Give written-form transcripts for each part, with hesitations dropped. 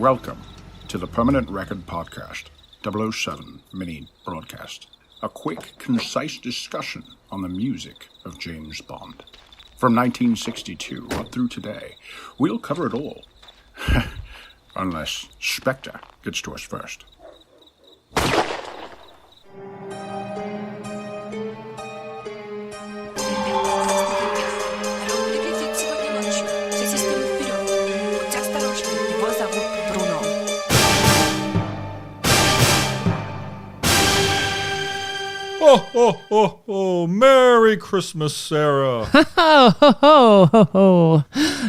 Welcome to the Permanent Record Podcast, 007 Mini Broadcast. A quick, concise discussion on the music of James Bond. From 1962 up through today, we'll cover it all. Unless Spectre gets to us first. Oh, Merry Christmas, Sarah. Oh,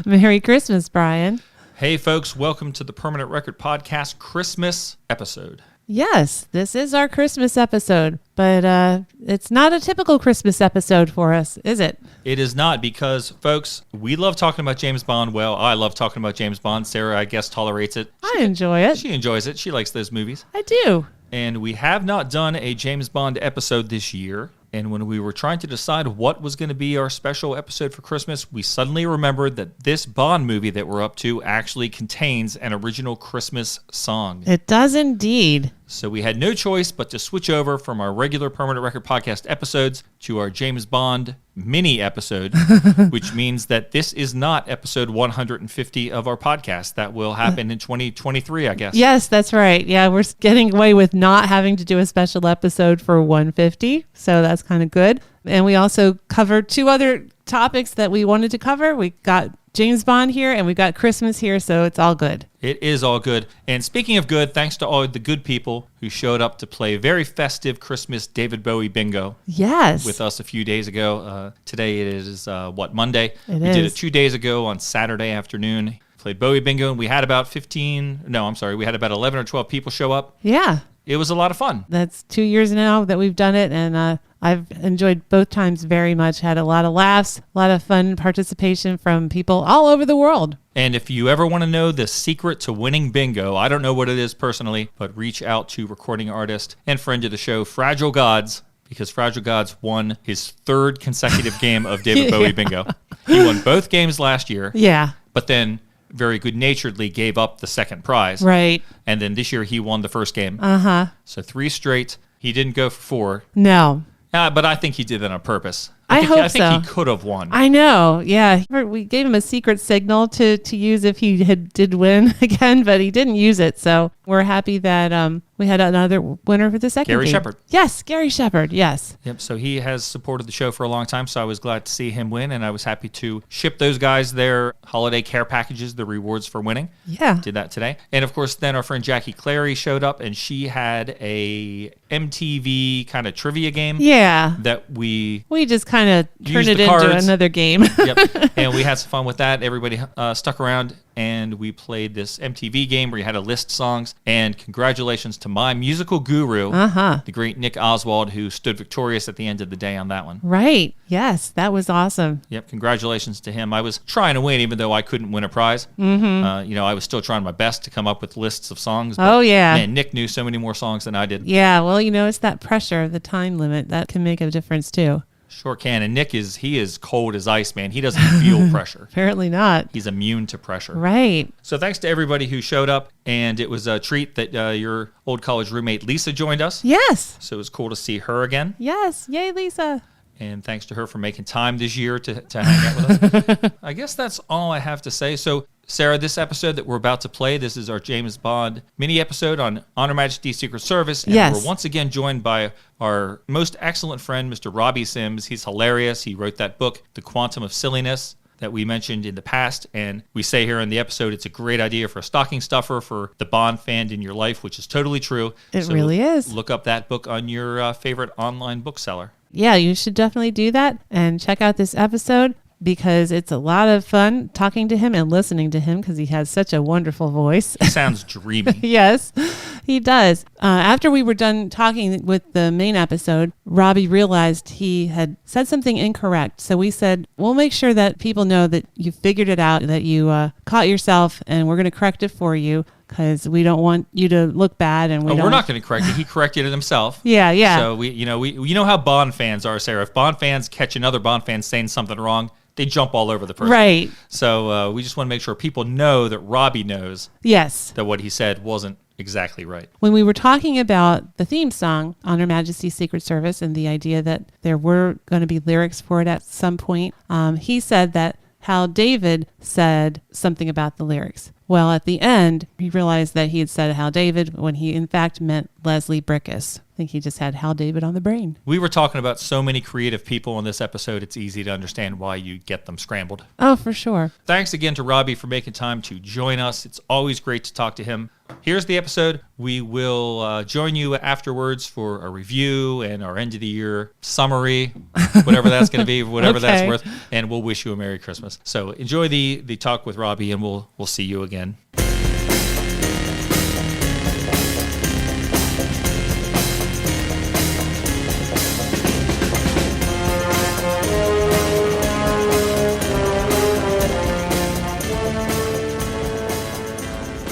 Merry Christmas, Brian. Hey, folks, welcome to the Permanent Record Podcast Christmas episode. Yes, this is our Christmas episode, but it's not a typical Christmas episode for us, is it? It is not because, folks, we love talking about James Bond. Well, I love talking about James Bond. Sarah, I guess, tolerates it. I enjoy it. She enjoys it. She likes those movies. I do. And we have not done a James Bond episode this year. And when we were trying to decide what was going to be our special episode for Christmas, we suddenly remembered that this Bond movie that we're up to actually contains an original Christmas song. It does indeed. So we had no choice but to switch over from our regular Permanent Record Podcast episodes to our James Bond mini episode, which means that this is not episode 150 of our podcast. That will happen in 2023, I guess. Yes, that's right. Yeah, we're getting away with not having to do a special episode for 150, so that's kind of good. And we also covered two other topics that we wanted to cover. We got James Bond here, and we've got Christmas here, so it's all good. It is all good. And speaking of good, thanks to all the good people who showed up to play very festive Christmas David Bowie Bingo. Yes. With us a few days ago. Today it is, Monday? We did it 2 days ago on Saturday afternoon. Played Bowie Bingo, and we had about 11 or 12 people show up. Yeah. It was a lot of fun. That's 2 years now that we've done it, and I've enjoyed both times very much. Had a lot of laughs, a lot of fun participation from people all over the world. And if you ever want to know the secret to winning bingo, I don't know what it is personally, but reach out to recording artist and friend of the show, Fragile Gods, because Fragile Gods won his third consecutive game of David Bowie Bingo. He won both games last year. Yeah. But then very good-naturedly gave up the second prize. Right. And then this year he won the first game. Uh-huh. So 3 straight. He didn't go for 4. No. But I think he did that on purpose. I think he could have won. I know. Yeah. We gave him a secret signal to use if he did win again, but he didn't use it. So we're happy that we had another winner for the second Gary game. Shepard. Yes, Gary Shepard. Yes. Yep. So he has supported the show for a long time, so I was glad to see him win, and I was happy to ship those guys their holiday care packages, the rewards for winning. Yeah. Did that today. And of course, then our friend Jackie Clary showed up, and she had a MTV kind of trivia game. Yeah. That we just kind of turned it into cards. another game. Yep. And we had some fun with that. Everybody stuck around, and we played this MTV game where you had to list songs. And congratulations to my musical guru, the great Nick Oswald, who stood victorious at the end of the day on that one. Right. Yes, that was awesome. Yep. Congratulations to him. I was trying to win, even though I couldn't win a prize. Mm-hmm. I was still trying my best to come up with lists of songs. But, man, Nick knew so many more songs than I did. Yeah. Well, it's that pressure of the time limit that can make a difference too. Sure can. And Nick is cold as ice, man. He doesn't feel pressure. Apparently not. He's immune to pressure. Right. So thanks to everybody who showed up. And it was a treat that your old college roommate Lisa joined us. Yes. So it was cool to see her again. Yes. Yay, Lisa. And thanks to her for making time this year to hang out with us. I guess that's all I have to say. So, Sarah, this episode that we're about to play, this is our James Bond mini episode on Honor Majesty Secret Service. And yes. We're once again joined by our most excellent friend, Mr. Robbie Sims. He's hilarious. He wrote that book, The Quantum of Silliness, that we mentioned in the past. And we say here in the episode, it's a great idea for a stocking stuffer for the Bond fan in your life, which is totally true. It really is. Look up that book on your favorite online bookseller. Yeah, you should definitely do that and check out this episode because it's a lot of fun talking to him and listening to him because he has such a wonderful voice. He sounds dreamy. Yes, he does. After we were done talking with the main episode, Robbie realized he had said something incorrect. So we said, we'll make sure that people know that you figured it out, that you caught yourself, and we're going to correct it for you. because we don't want you to look bad. And we're not going to correct it. He corrected it himself. Yeah. So we know how Bond fans are, Sarah. If Bond fans catch another Bond fan saying something wrong, they jump all over the person. Right. So we just want to make sure people know that Robbie knows. Yes. That what he said wasn't exactly right. When we were talking about the theme song on Her Majesty's Secret Service and the idea that there were going to be lyrics for it at some point, he said that Hal David said something about the lyrics. Well, at the end, he realized that he had said Hal David when he in fact meant Leslie Brickus. I think he just had Hal David on the brain. We were talking about so many creative people in this episode, it's easy to understand why you get them scrambled. Oh, for sure. Thanks again to Robbie for making time to join us. It's always great to talk to him. Here's the episode. We will join you afterwards for a review and our end of the year summary, whatever that's going to be, whatever Okay. that's worth, and we'll wish you a Merry Christmas. So enjoy the talk with Robbie, and we'll see you again.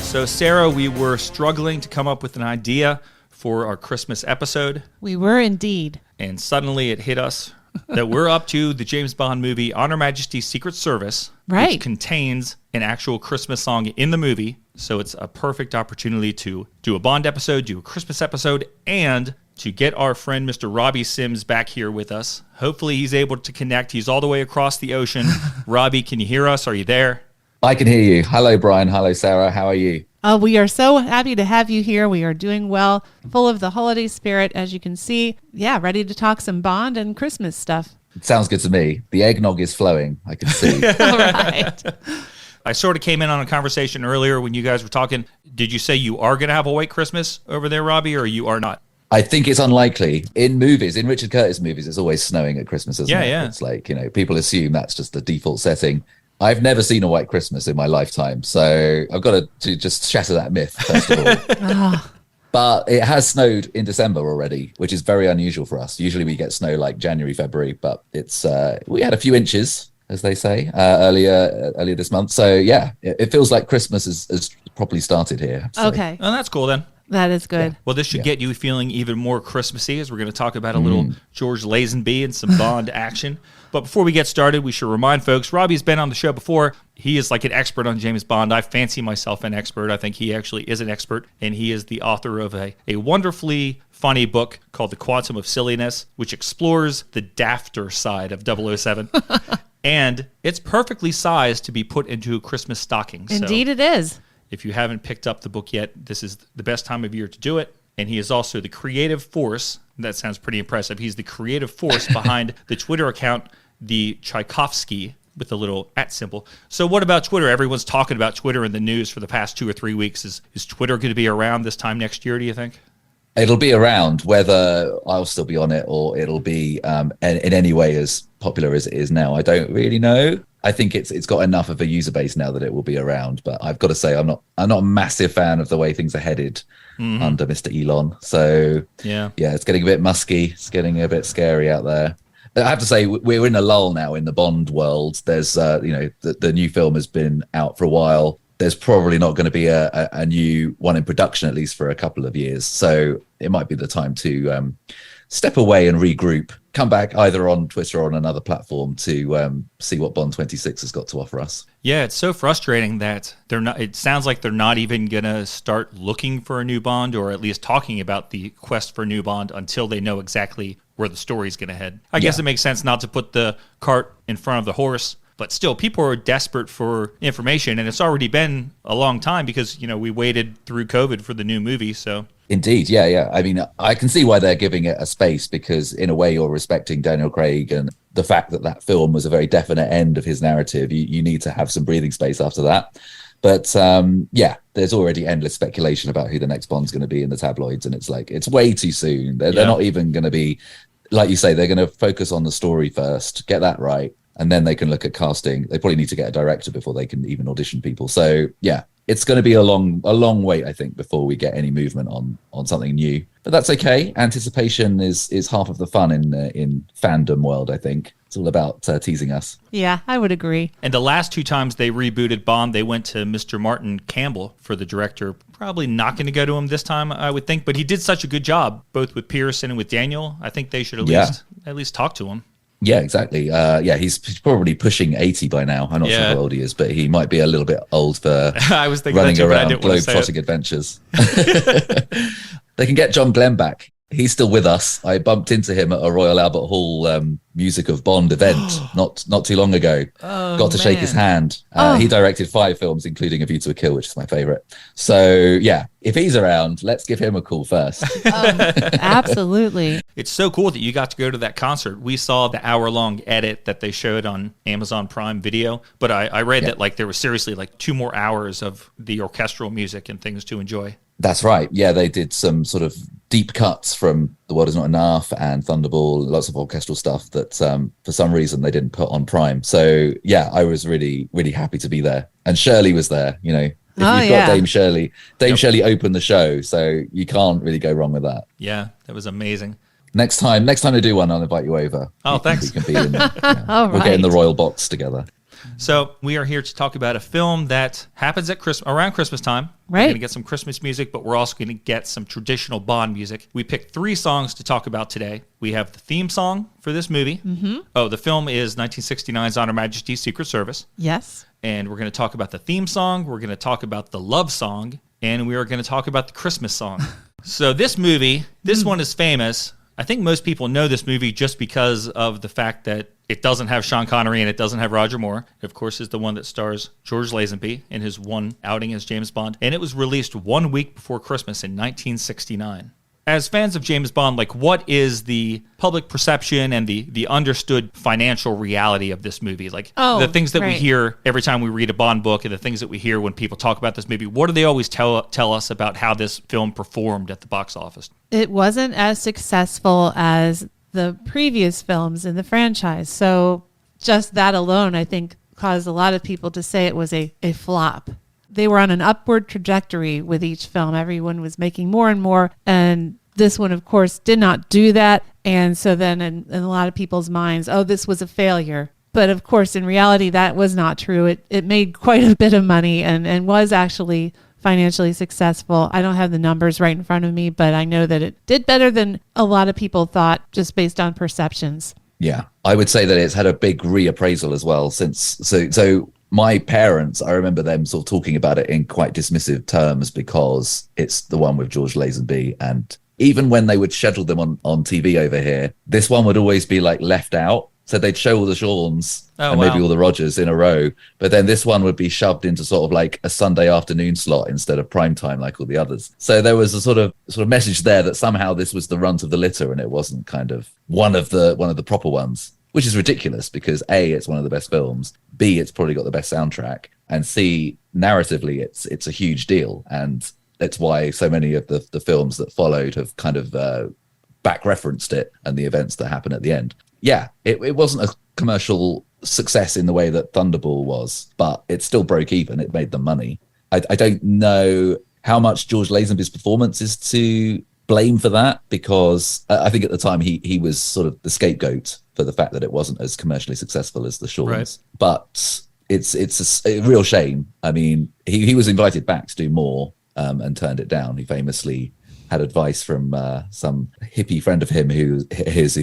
So, Sarah, we were struggling to come up with an idea for our Christmas episode. We were indeed. And suddenly it hit us that we're up to the James Bond movie On Her Majesty's Secret Service, right, which contains an actual Christmas song in the movie. So it's a perfect opportunity to do a Bond episode, do a Christmas episode, and to get our friend Mr. Robbie Sims back here with us. Hopefully he's able to connect. He's all the way across the ocean. Robbie, can you hear us? Are you there? I can hear you. Hello, Brian. Hello, Sarah. How are you? We are so happy to have you here. We are doing well, full of the holiday spirit, as you can see. Yeah, ready to talk some Bond and Christmas stuff. It sounds good to me. The eggnog is flowing. I can see. All right. I sort of came in on a conversation earlier when you guys were talking. Did you say you are going to have a white Christmas over there, Robbie, or you are not? I think it's unlikely. In movies, in Richard Curtis movies, it's always snowing at Christmas, isn't it? Yeah. It's like, people assume that's just the default setting. I've never seen a white Christmas in my lifetime, so I've got to just shatter that myth, first of all. But it has snowed in December already, which is very unusual for us. Usually we get snow like January, February, but it's we had a few inches, as they say, earlier this month. So yeah, it feels like Christmas has properly started here. So. Okay. Oh, that's cool then. That is good. Well, this should get you feeling even more Christmassy, as we're going to talk about a little George Lazenby and some Bond action. But before we get started, we should remind folks, Robbie's been on the show before. He is like an expert on James Bond. I fancy myself an expert. I think he actually is an expert, and he is the author of a wonderfully funny book called The Quantum of Silliness, which explores the dafter side of 007. And it's perfectly sized to be put into a Christmas stocking. Indeed, it is. If you haven't picked up the book yet, this is the best time of year to do it. And he is also the creative force. That sounds pretty impressive. He's the creative force behind the Twitter account, the Tchaikovsky, with the little @ symbol. So what about Twitter? Everyone's talking about Twitter in the news for the past 2 or 3 weeks. Is Twitter going to be around this time next year, do you think? It'll be around, whether I'll still be on it or it'll be in any way as popular as it is now. I don't really know. I think it's got enough of a user base now that it will be around. But I've got to say, I'm not a massive fan of the way things are headed under Mr. Elon. So yeah, it's getting a bit musky. It's getting a bit scary out there. I have to say, we're in a lull now in the Bond world. There's, the new film has been out for a while. There's probably not going to be a new one in production, at least for a couple of years. So it might be the time to step away and regroup, come back either on Twitter or on another platform to see what Bond 26 has got to offer us. Yeah, it's so frustrating that they're not. It sounds like they're not even going to start looking for a new Bond, or at least talking about the quest for a new Bond until they know exactly where the story's going to head. I guess it makes sense not to put the cart in front of the horse. But still, people are desperate for information, and it's already been a long time because, we waited through COVID for the new movie, so... Indeed, yeah. I mean, I can see why they're giving it a space, because in a way you're respecting Daniel Craig and the fact that film was a very definite end of his narrative. You need to have some breathing space after that. But there's already endless speculation about who the next Bond's going to be in the tabloids, and it's like, it's way too soon. They're not even going to be... Like you say, they're going to focus on the story first, get that right, and then they can look at casting. They probably need to get a director before they can even audition people. So yeah, it's going to be a long wait, I think, before we get any movement on something new. But that's okay. Anticipation is half of the fun in fandom world, I think. It's all about teasing us. Yeah, I would agree. And the last 2 times they rebooted Bond, they went to Mr. Martin Campbell for the director. Probably not going to go to him this time, I would think. But he did such a good job, both with Pearson and with Daniel. I think they should at least talk to him. Yeah, exactly. He's probably pushing 80 by now. I'm not sure how old he is, but he might be a little bit old for I was thinking running that too, around globe-trotting adventures. They can get John Glenn back. He's still with us. I bumped into him at a Royal Albert Hall Music of Bond event not too long ago. Got to shake his hand. He directed 5 films, including A View to a Kill, which is my favorite. So yeah, if he's around, let's give him a call first. Absolutely. It's so cool that you got to go to that concert. We saw the hour-long edit that they showed on Amazon Prime Video, but I read that like there was seriously like 2 more hours of the orchestral music and things to enjoy. That's right. Yeah, they did some sort of deep cuts from The World Is Not Enough and Thunderball, lots of orchestral stuff that for some reason they didn't put on Prime. So yeah, I was really, really happy to be there. And Shirley was there, you know. If you've got Dame Shirley, Shirley opened the show, so you can't really go wrong with that. Yeah, that was amazing. Next time I do one, I'll invite you over. Oh, thanks. We can be in, We'll get in the royal box together. So we are here to talk about a film that happens at around Christmas time. Right. We're going to get some Christmas music, but we're also going to get some traditional Bond music. We picked 3 songs to talk about today. We have the theme song for this movie. Mm-hmm. Oh, the film is 1969's On Her Majesty's Secret Service. Yes. And we're going to talk about the theme song. We're going to talk about the love song. And we are going to talk about the Christmas song. So this movie, this one is famous. I think most people know this movie just because of the fact that it doesn't have Sean Connery and it doesn't have Roger Moore. It, of course, is the one that stars George Lazenby in his one outing as James Bond. And it was released 1 week before Christmas in 1969. As fans of James Bond, like, what is the public perception and the understood financial reality of this movie? Like, the things that we hear every time we read a Bond book and the things that we hear when people talk about this movie, what do they always tell us about how this film performed at the box office? It wasn't as successful as the previous films in the franchise. So just that alone, I think, caused a lot of people to say it was a flop. They were on an upward trajectory with each film. Everyone was making more and more. And this one, of course, did not do that. And so then in a lot of people's minds, this was a failure. But of course, in reality, that was not true. It made quite a bit of money and was actually financially successful. I don't have the numbers right in front of me, but I know that it did better than a lot of people thought just based on perceptions. Yeah, I would say that it's had a big reappraisal as well so my parents, I remember them sort of talking about it in quite dismissive terms because it's the one with George Lazenby. And even when they would schedule them on TV over here, this one would always be like left out. So they'd show all the Shawns maybe all the Rogers in a row. But then this one would be shoved into sort of like a Sunday afternoon slot instead of prime time like all the others. So there was a sort of message there that somehow this was the runt of the litter and it wasn't kind of one of the proper ones. Which is ridiculous because A, it's one of the best films, B, it's probably got the best soundtrack, and C, narratively, it's a huge deal. And that's why so many of the films that followed have kind of back-referenced it and the events that happen at the end. Yeah, it wasn't a commercial success in the way that Thunderball was, but it still broke even. It made them money. I don't know how much George Lazenby's performance is to blame for that because I think at the time he was sort of the scapegoat for the fact that it wasn't as commercially successful as the Shawns. Right. But it's a real shame. I mean, he was invited back to do more and turned it down. He famously had advice from some hippie friend of him who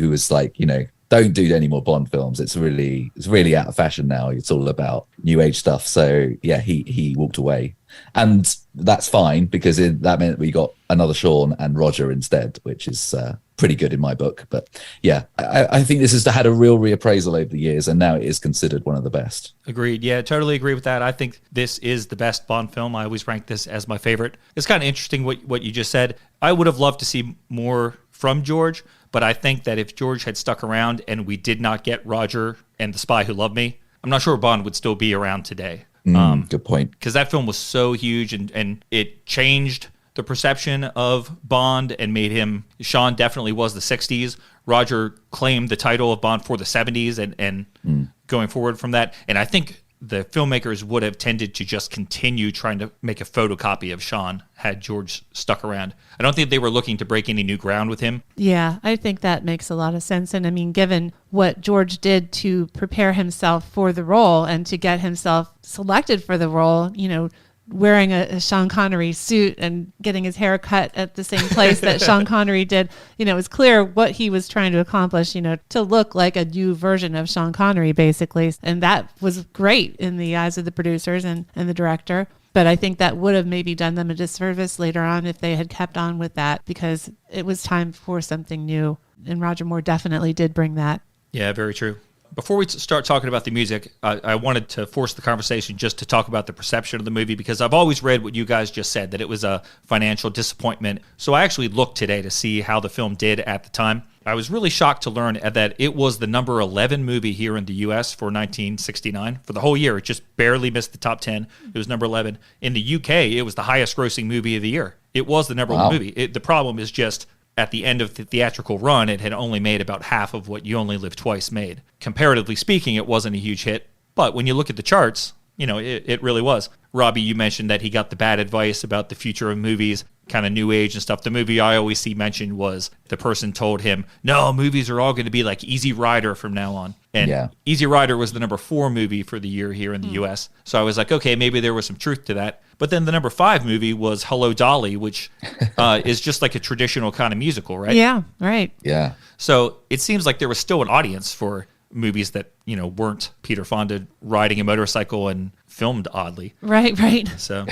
was like, you know, don't do any more Bond films. It's really out of fashion now. It's all about new age stuff. So yeah, he walked away. And that's fine because that meant we got another Sean and Roger instead, which is pretty good in my book. But yeah, I think this has had a real reappraisal over the years and now it is considered one of the best. Agreed. Yeah, totally agree with that. I think this is the best Bond film. I always rank this as my favorite. It's kind of interesting what you just said. I would have loved to see more from George, but I think that if George had stuck around and we did not get Roger and The Spy Who Loved Me, I'm not sure Bond would still be around today. Good point. Because that film was so huge and it changed the perception of Bond and made him... Sean definitely was the 60s. Roger claimed the title of Bond for the 70s and going forward from that. And I think the filmmakers would have tended to just continue trying to make a photocopy of Sean had George stuck around. I don't think they were looking to break any new ground with him. Yeah, I think that makes a lot of sense. And I mean, given what George did to prepare himself for the role and to get himself selected for the role, you know, wearing a Sean Connery suit and getting his hair cut at the same place that Sean Connery did, you know, it was clear what he was trying to accomplish, you know, to look like a new version of Sean Connery, basically. And that was great in the eyes of the producers and the director. But I think that would have maybe done them a disservice later on if they had kept on with that, because it was time for something new. And Roger Moore definitely did bring that. Yeah, very true. Before we start talking about the music, I wanted to force the conversation just to talk about the perception of the movie, because I've always read what you guys just said, that it was a financial disappointment. So I actually looked today to see how the film did at the time. I was really shocked to learn that it was the number 11 movie here in the U.S. for 1969. For the whole year, it just barely missed the top 10. It was number 11. In the U.K., it was the highest grossing movie of the year. It was the number one movie. The problem is just at the end of the theatrical run, it had only made about half of what You Only Live Twice made. Comparatively speaking, it wasn't a huge hit. But when you look at the charts, you know, it really was. Robbie, you mentioned that he got the bad advice about the future of movies, kind of new age and stuff. The movie I always see mentioned was the person told him, no, movies are all going to be like Easy Rider from now on. And Easy Rider was the number 4 movie for the year here in the U.S. So I was like, okay, maybe there was some truth to that. But then the number 5 movie was Hello, Dolly, which is just like a traditional kind of musical, right? Yeah, right. Yeah. So it seems like there was still an audience for movies that, you know, weren't Peter Fonda riding a motorcycle and filmed oddly. Right. So,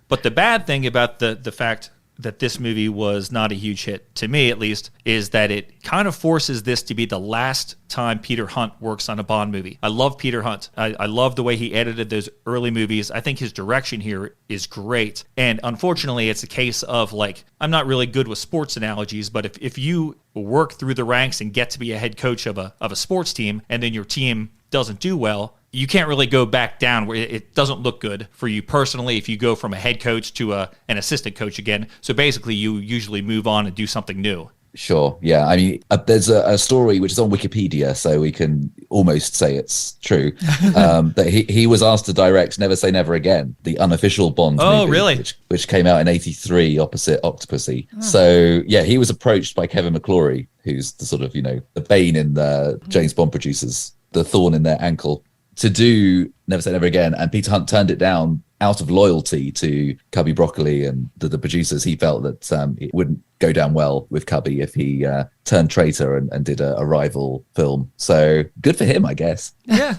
but the bad thing about the fact that this movie was not a huge hit, to me at least, is that it kind of forces this to be the last time Peter Hunt works on a Bond movie. I love Peter Hunt. I love the way he edited those early movies. I think his direction here is great. And unfortunately, it's a case of, like, I'm not really good with sports analogies, but if you work through the ranks and get to be a head coach of a sports team, and then your team doesn't do well, you can't really go back down where it doesn't look good for you personally if you go from a head coach to an assistant coach again. So basically, you usually move on and do something new. Sure. Yeah. I mean, there's a story which is on Wikipedia, so we can almost say it's true. That he was asked to direct Never Say Never Again, the unofficial Bond movie. Oh, really? Which came out in '83 opposite Octopussy. Oh. So, yeah, he was approached by Kevin McClory, who's the sort of, you know, the bane in the James Bond producers, the thorn in their ankle, to do Never Say Never Again. And Peter Hunt turned it down out of loyalty to Cubby Broccoli and the producers. He felt that it wouldn't go down well with Cubby if he turned traitor and did a rival film. So good for him, I guess. Yeah.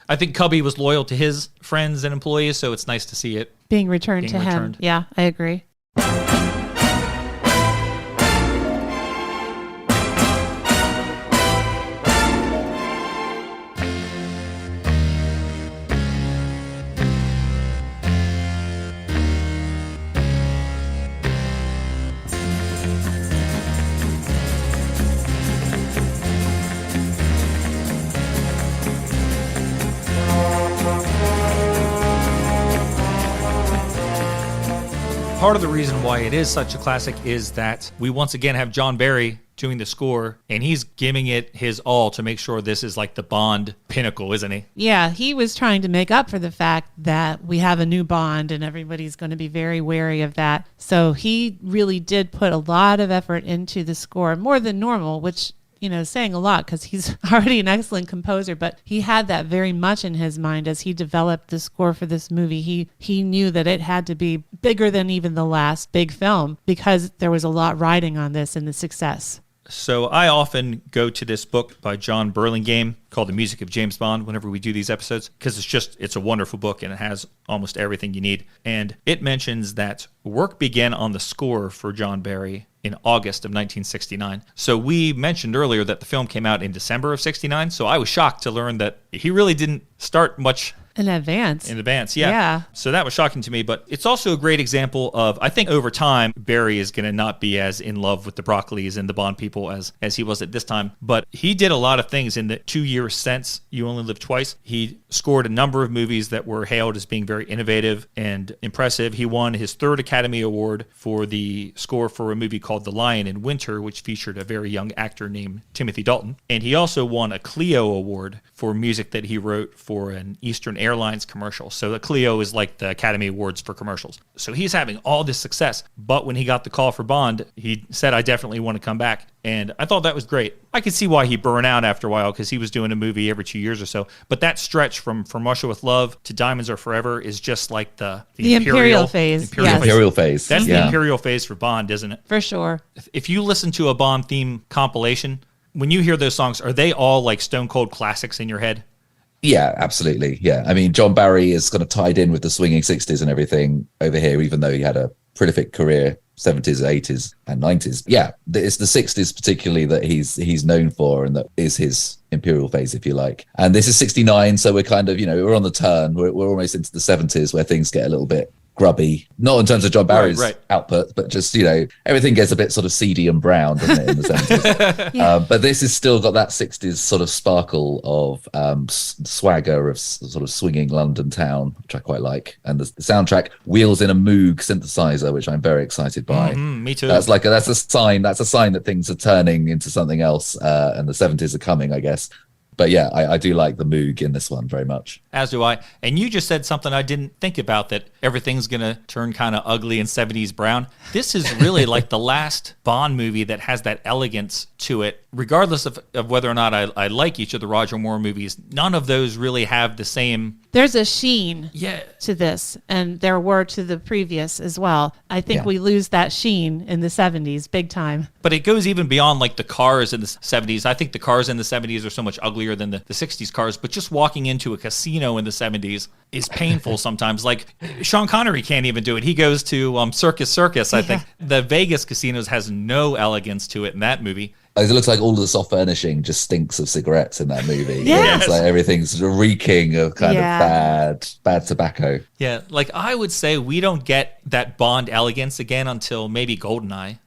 I think Cubby was loyal to his friends and employees, so it's nice to see it being returned to him. Yeah, I agree. Part of the reason why it is such a classic is that we once again have John Barry doing the score, and he's giving it his all to make sure this is like the Bond pinnacle, isn't he? Yeah, he was trying to make up for the fact that we have a new Bond and everybody's going to be very wary of that. So he really did put a lot of effort into the score, more than normal, which, you know, saying a lot because he's already an excellent composer, but he had that very much in his mind as he developed the score for this movie. He knew that it had to be bigger than even the last big film because there was a lot riding on this and the success. So I often go to this book by John Burlingame called The Music of James Bond whenever we do these episodes, because it's a wonderful book and it has almost everything you need. And it mentions that work began on the score for John Barry in August of 1969. So we mentioned earlier that the film came out in December of 69. So I was shocked to learn that he really didn't start much In advance. In advance, yeah. Yeah. So that was shocking to me, but it's also a great example of, I think over time, Barry is going to not be as in love with the Broccoli's and the Bond people as he was at this time. But he did a lot of things in the 2 years since You Only Live Twice. He scored a number of movies that were hailed as being very innovative and impressive. He won his third Academy Award for the score for a movie called The Lion in Winter, which featured a very young actor named Timothy Dalton. And he also won a Clio Award for music that he wrote for an Eastern Airlines commercial. So the Clio is like the Academy Awards for commercials. So he's having all this success. But when he got the call for Bond, he said, I definitely want to come back. And I thought that was great. I could see why he burned out after a while because he was doing a movie every 2 years or so. But that stretch from Russia with Love to Diamonds Are Forever is just like the Imperial phase. Imperial phase. That's the Imperial phase for Bond, isn't it? For sure. If you listen to a Bond theme compilation, when you hear those songs, are they all like stone cold classics in your head? Yeah, absolutely. Yeah. I mean, John Barry is kind of tied in with the swinging 60s and everything over here, even though he had a prolific career, 70s, 80s, and 90s. Yeah, it's the 60s particularly that he's known for and that is his Imperial phase, if you like. And this is 69, so we're kind of, we're on the turn. We're almost into the 70s where things get a little bit grubby, not in terms of John Barry's output, but just, everything gets a bit sort of seedy and brown, doesn't it, in the 70s. But this has still got that 60s sort of sparkle of swagger of sort of swinging London town, which I quite like. And the soundtrack wheels in a Moog synthesizer, which I'm very excited by. Me too. That's a sign that things are turning into something else, and the 70s are coming, I guess. But yeah, I do like the Moog in this one very much. As do I. And you just said something I didn't think about, that everything's going to turn kind of ugly and 70s brown. This is really like the last Bond movie that has that elegance to it. Regardless of whether or not I like each of the Roger Moore movies, none of those really have the same... There's a sheen Yeah. to this, and there were to the previous as well. I think we lose that sheen in the 70s big time. But it goes even beyond like the cars in the 70s. I think the cars in the 70s are so much uglier than the 60s cars, but just walking into a casino in the 70s is painful sometimes. Like Sean Connery can't even do it. He goes to Circus, I think. The Vegas casinos has no elegance to it in that movie. It looks like all of the soft furnishing just stinks of cigarettes in that movie. Yes. It's like everything's reeking of kind of bad tobacco. Yeah, like I would say we don't get that Bond elegance again until maybe GoldenEye.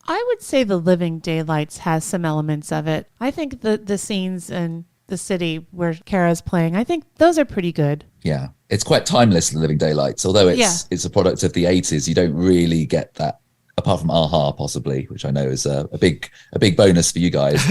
I would say The Living Daylights has some elements of it. I think the scenes in the city where Kara's playing, I think those are pretty good. Yeah. It's quite timeless, The Living Daylights. Although it's a product of the 80s, you don't really get that, apart from Aha possibly, which I know is a big bonus for you guys.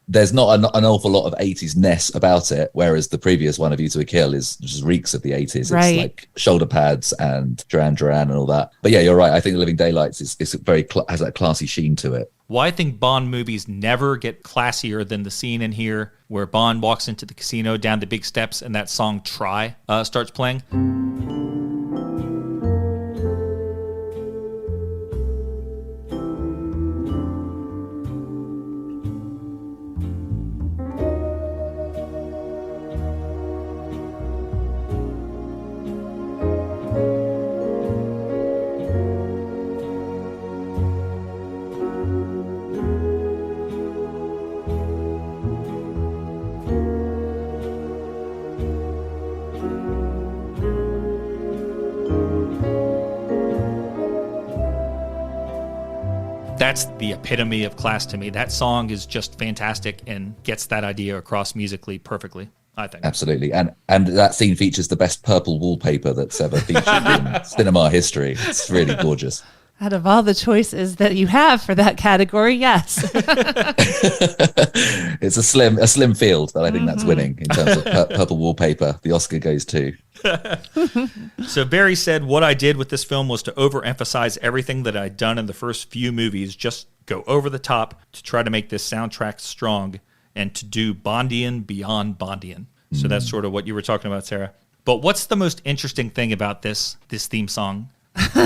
There's not an awful lot of 80s-ness about it, whereas the previous one, A View to a Kill, just reeks of the 80s. Right. It's like shoulder pads and Duran Duran and all that. But yeah, you're right. I think The Living Daylights is has that classy sheen to it. Well, I think Bond movies never get classier than the scene in here where Bond walks into the casino down the big steps and that song Try starts playing. That's the epitome of class to me. That song is just fantastic and gets that idea across musically perfectly, I think. Absolutely. And that scene features the best purple wallpaper that's ever featured in cinema history. It's really gorgeous. Out of all the choices that you have for that category, yes. It's a slim field, but I think that's winning in terms of purple wallpaper. The Oscar goes to. So Barry said, what I did with this film was to overemphasize everything that I'd done in the first few movies, just go over the top to try to make this soundtrack strong and to do Bondian beyond Bondian. So that's sort of what you were talking about, Sarah. But what's the most interesting thing about this theme song?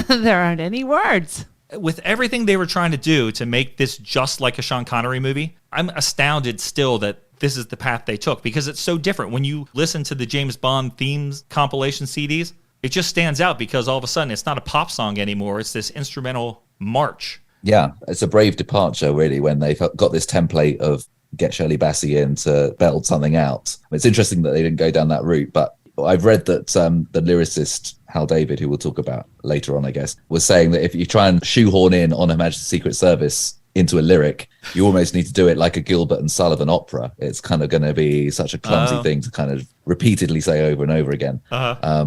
There aren't any words. With everything they were trying to do to make this just like a Sean Connery movie, I'm astounded still that this is the path they took because it's so different. When you listen to the James Bond themes compilation CDs, it just stands out because all of a sudden it's not a pop song anymore. It's this instrumental march. Yeah, it's a brave departure, really, when they got this template of get Shirley Bassey in to belt something out. It's interesting that they didn't go down that route, but I've read that the lyricist Hal David, who we'll talk about later on, I guess, was saying that if you try and shoehorn in On Her Majesty's Secret Service into a lyric, you almost need to do it like a Gilbert and Sullivan opera. It's kind of going to be such a clumsy thing to kind of repeatedly say over and over again.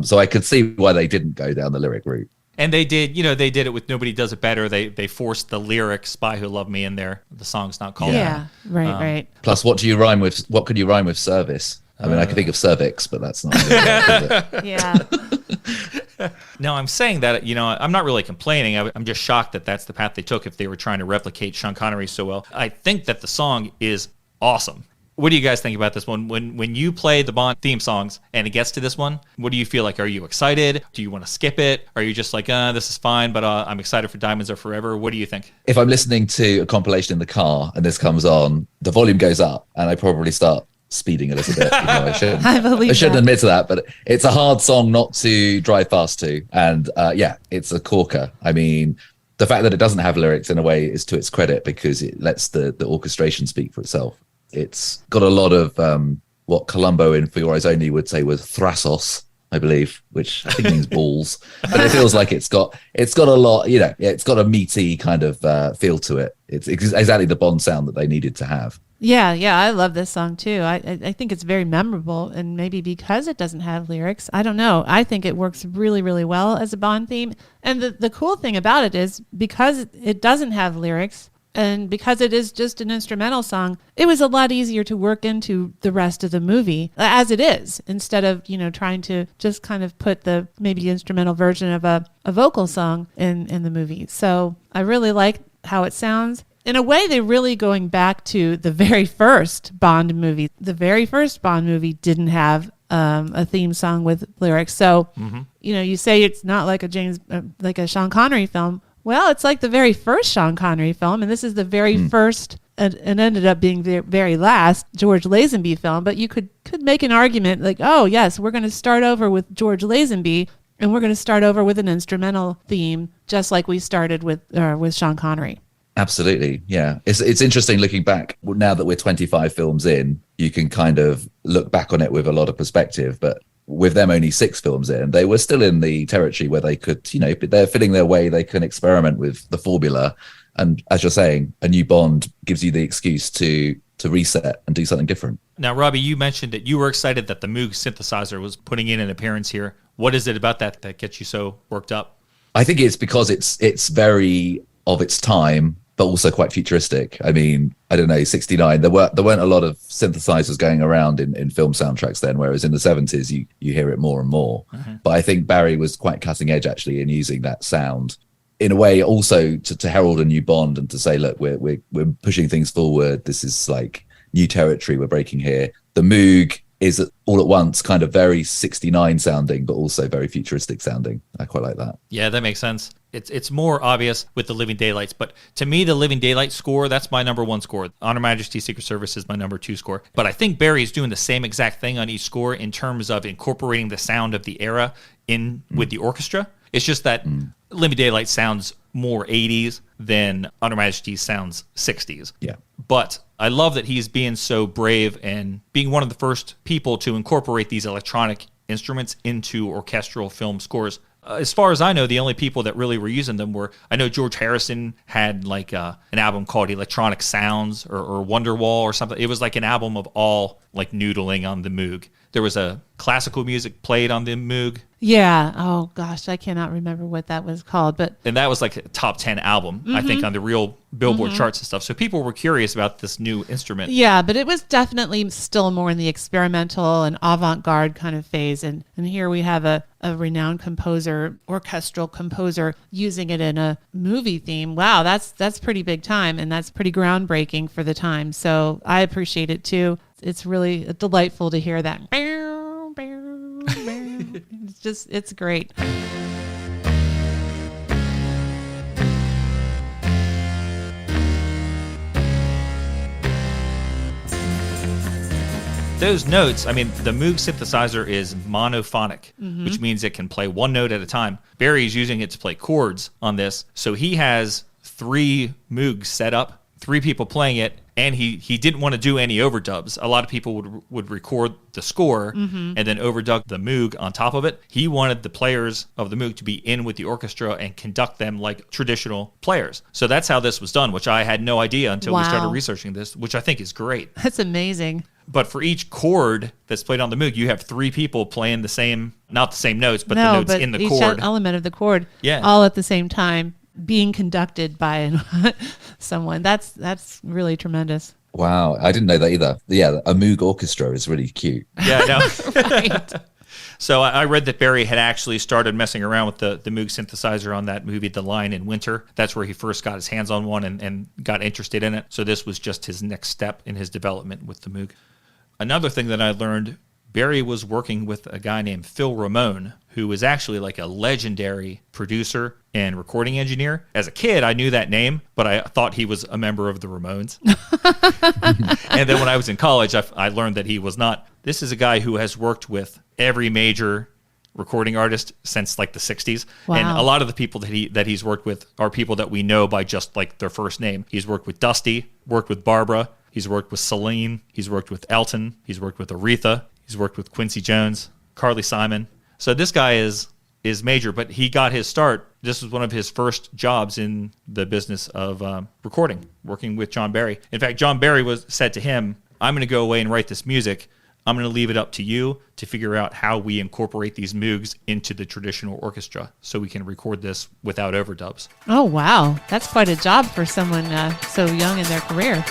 So I could see why they didn't go down the lyric route. And they did, they did it with Nobody Does It Better. They forced the lyric "Spy Who Loved Me" in there. The song's not called that. Right. Plus, what could you rhyme with service? I mean, I can think of cervix, but that's not. Yeah. No, I'm saying that, I'm not really complaining. I'm just shocked that that's the path they took if they were trying to replicate Sean Connery so well. I think that the song is awesome. What do you guys think about this one? When you play the Bond theme songs and it gets to this one, what do you feel like? Are you excited? Do you want to skip it? Are you just like, this is fine, but I'm excited for Diamonds Are Forever? What do you think? If I'm listening to a compilation in the car and this comes on, the volume goes up and I probably start speeding a little bit. I shouldn't admit to that, but it's a hard song not to drive fast to. And it's a corker. I mean, the fact that it doesn't have lyrics in a way is to its credit because it lets the orchestration speak for itself. It's got a lot of what Columbo in For Your Eyes Only would say was thrasos, I believe, which I think means balls. But it feels like it's got a lot, it's got a meaty kind of feel to it. It's exactly the Bond sound that they needed to have. Yeah, I love this song too. I think it's very memorable, and maybe because it doesn't have lyrics, I don't know. I think it works really, really well as a Bond theme. And the cool thing about it is because it doesn't have lyrics, and because it is just an instrumental song, it was a lot easier to work into the rest of the movie as it is, instead of, trying to just kind of put the maybe instrumental version of a vocal song in the movie. So I really like how it sounds. In a way, they're really going back to the very first Bond movie. The very first Bond movie didn't have a theme song with lyrics. So, you say it's not like a Sean Connery film. Well, it's like the very first Sean Connery film, and this is the very first, and ended up being the very last George Lazenby film. But you could make an argument like, oh yes, we're going to start over with George Lazenby, and we're going to start over with an instrumental theme, just like we started with Sean Connery. Absolutely, yeah. It's interesting looking back. Now that we're 25 films in, you can kind of look back on it with a lot of perspective. But with them only 6 films in, they were still in the territory where they could, they're fitting their way. They can experiment with the formula. And as you're saying, a new Bond gives you the excuse to reset and do something different. Now, Robbie, you mentioned that you were excited that the Moog synthesizer was putting in an appearance here. What is it about that gets you so worked up? I think it's because it's very of its time, but also quite futuristic. I mean, I don't know, 69, there weren't a lot of synthesizers going around in film soundtracks then, whereas in the 70s, you hear it more and more. But I think Barry was quite cutting edge, actually, in using that sound. In a way, also to herald a new Bond and to say, look, we're pushing things forward. This is like new territory we're breaking here. The Moog is all at once kind of very 69 sounding, but also very futuristic sounding. I quite like that. Yeah, that makes sense. It's more obvious with the Living Daylights, but to me, the Living Daylight score, that's my number 1 score. On Her Majesty's Secret Service is my number 2 score. But I think Barry's doing the same exact thing on each score in terms of incorporating the sound of the era in with the orchestra. It's just that Living Daylight sounds more 80s than On Her Majesty's sounds 60s. Yeah. But I love that he's being so brave and being one of the first people to incorporate these electronic instruments into orchestral film scores. As far as I know, the only people that really were using them I know George Harrison had like an album called Electronic Sounds or Wonderwall or something. It was like an album of all like noodling on the Moog. There was a classical music played on the Moog. Yeah. Oh gosh, I cannot remember what that was called, and that was like a top 10 album, I think, on the real Billboard charts and stuff. So people were curious about this new instrument. Yeah, but it was definitely still more in the experimental and avant-garde kind of phase. And here we have a renowned composer, orchestral composer, using it in a movie theme. Wow, that's pretty big time, and that's pretty groundbreaking for the time. So I appreciate it too. It's really delightful to hear that. It's great. Those notes, I mean, the Moog synthesizer is monophonic, which means it can play one note at a time. Barry's using it to play chords on this. So he has 3 Moogs set up, 3 people playing it, And he didn't want to do any overdubs. A lot of people would record the score and then overdub the Moog on top of it. He wanted the players of the Moog to be in with the orchestra and conduct them like traditional players. So that's how this was done, which I had no idea until we started researching this, which I think is great. That's amazing. But for each chord that's played on the Moog, you have 3 people playing the same, not the same notes, but the notes in the chord. Each element of the chord, all at the same time, being conducted by someone. That's really tremendous. Wow, I didn't know that either. Yeah, a Moog orchestra is really cute. Yeah, I know. Right. So I read that Barry had actually started messing around with the Moog synthesizer on that movie, The Lion in Winter. That's where he first got his hands on one and got interested in it. So this was just his next step in his development with the Moog. Another thing that I learned, Barry was working with a guy named Phil Ramone, who was actually like a legendary producer and recording engineer. As a kid, I knew that name, but I thought he was a member of the Ramones. And then when I was in college, I learned that he was not. This is a guy who has worked with every major recording artist since like the 60s. Wow. And a lot of the people that he's worked with are people that we know by just like their first name. He's worked with Dusty, worked with Barbara, he's worked with Celine, he's worked with Elton, he's worked with Aretha, he's worked with Quincy Jones, Carly Simon. So this guy is major, but he got his start. This was one of his first jobs in the business of recording, working with John Barry. In fact, John Barry said to him, I'm going to go away and write this music. I'm going to leave it up to you to figure out how we incorporate these Moogs into the traditional orchestra so we can record this without overdubs. Oh, wow. That's quite a job for someone so young in their career.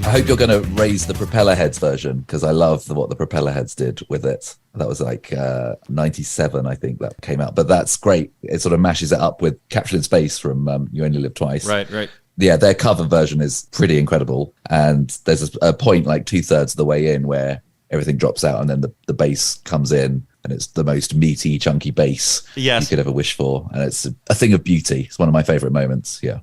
I hope you're going to raise the Propeller Heads version, because I love what the Propeller Heads did with it. That was like 97, I think, that came out. But that's great. It sort of mashes it up with Captured in Space from You Only Live Twice. Right. Yeah, their cover version is pretty incredible. And there's a point like 2/3 of the way in where everything drops out and then the bass comes in. And it's the most meaty, chunky bass you could ever wish for. And it's a thing of beauty. It's one of my favorite moments. Yeah.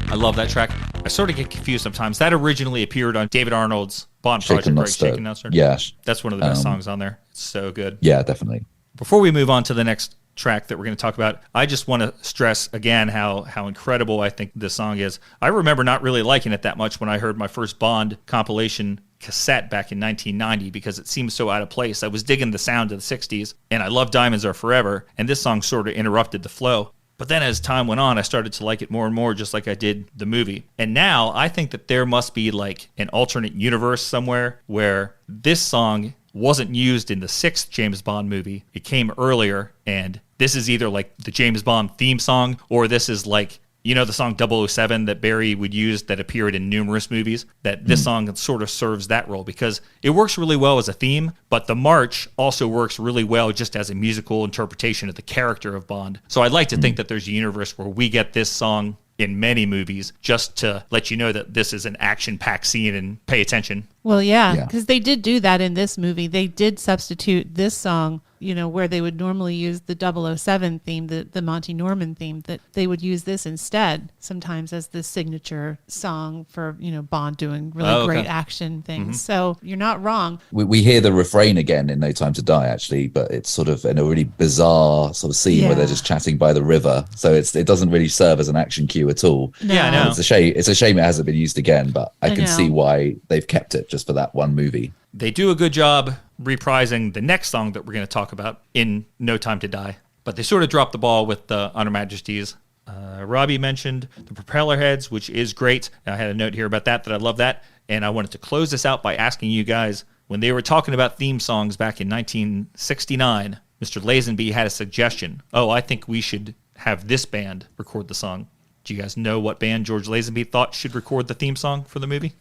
I love that track. I sort of get confused sometimes. That originally appeared on David Arnold's Bond Shaken, project, Not right? Stirred. Shaken, Not Stirred. Yeah. That's one of the best songs on there. It's so good. Yeah, definitely. Before we move on to the next track that we're going to talk about, I just want to stress again how incredible I think this song is. I remember not really liking it that much when I heard my first Bond compilation cassette back in 1990 because it seemed so out of place. I was digging the sound of the 60s, and I love Diamonds Are Forever, and this song sort of interrupted the flow. But then as time went on, I started to like it more and more, just like I did the movie. And now I think that there must be like an alternate universe somewhere where this song wasn't used in the 6th James Bond movie. It came earlier, and this is either like the James Bond theme song, or this is like, you know, the song 007 that Barry would use that appeared in numerous movies, that this song sort of serves that role because it works really well as a theme, but the march also works really well just as a musical interpretation of the character of Bond. So I'd like to think that there's a universe where we get this song in many movies just to let you know that this is an action-packed scene and pay attention. Well, yeah, because they did do that in this movie. They did substitute this song, you know, where they would normally use the 007 theme, the Monty Norman theme, that they would use this instead, sometimes as the signature song for, you know, Bond doing really great action things. So you're not wrong. We hear the refrain again in No Time to Die, actually, but it's sort of in a really bizarre sort of scene where they're just chatting by the river. So it doesn't really serve as an action cue at all. No. Yeah, I know. It's a shame it hasn't been used again, but I can see why they've kept it just for that one movie. They do a good job reprising the next song that we're going to talk about in No Time to Die, but they sort of dropped the ball with On Her Majesty's Robbie mentioned the propeller heads, which is great. I had a note here about that I love that. And I wanted to close this out by asking you guys, when they were talking about theme songs back in 1969, Mr. Lazenby had a suggestion. Oh, I think we should have this band record the song. Do you guys know what band George Lazenby thought should record the theme song for the movie?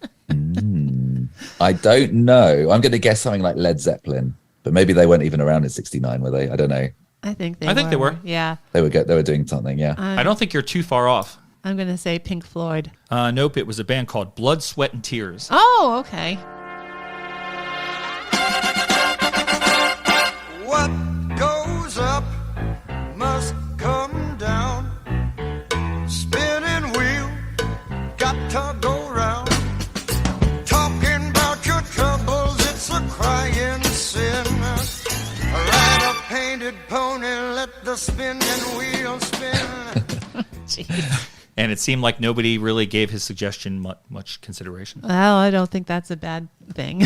I don't know. I'm going to guess something like Led Zeppelin, but maybe they weren't even around in '69, were they? I don't know. I think they were. Yeah. They were doing something, yeah. I don't think you're too far off. I'm going to say Pink Floyd. Nope, it was a band called Blood, Sweat, and Tears. Oh, okay. What goes up must come down. Spinning wheel, got to go round. Talking about your troubles, it's a crying sin. Ride a painted pony, let the spinning wheel spin. Jeez. And it seemed like nobody really gave his suggestion much consideration. Well, I don't think that's a bad thing.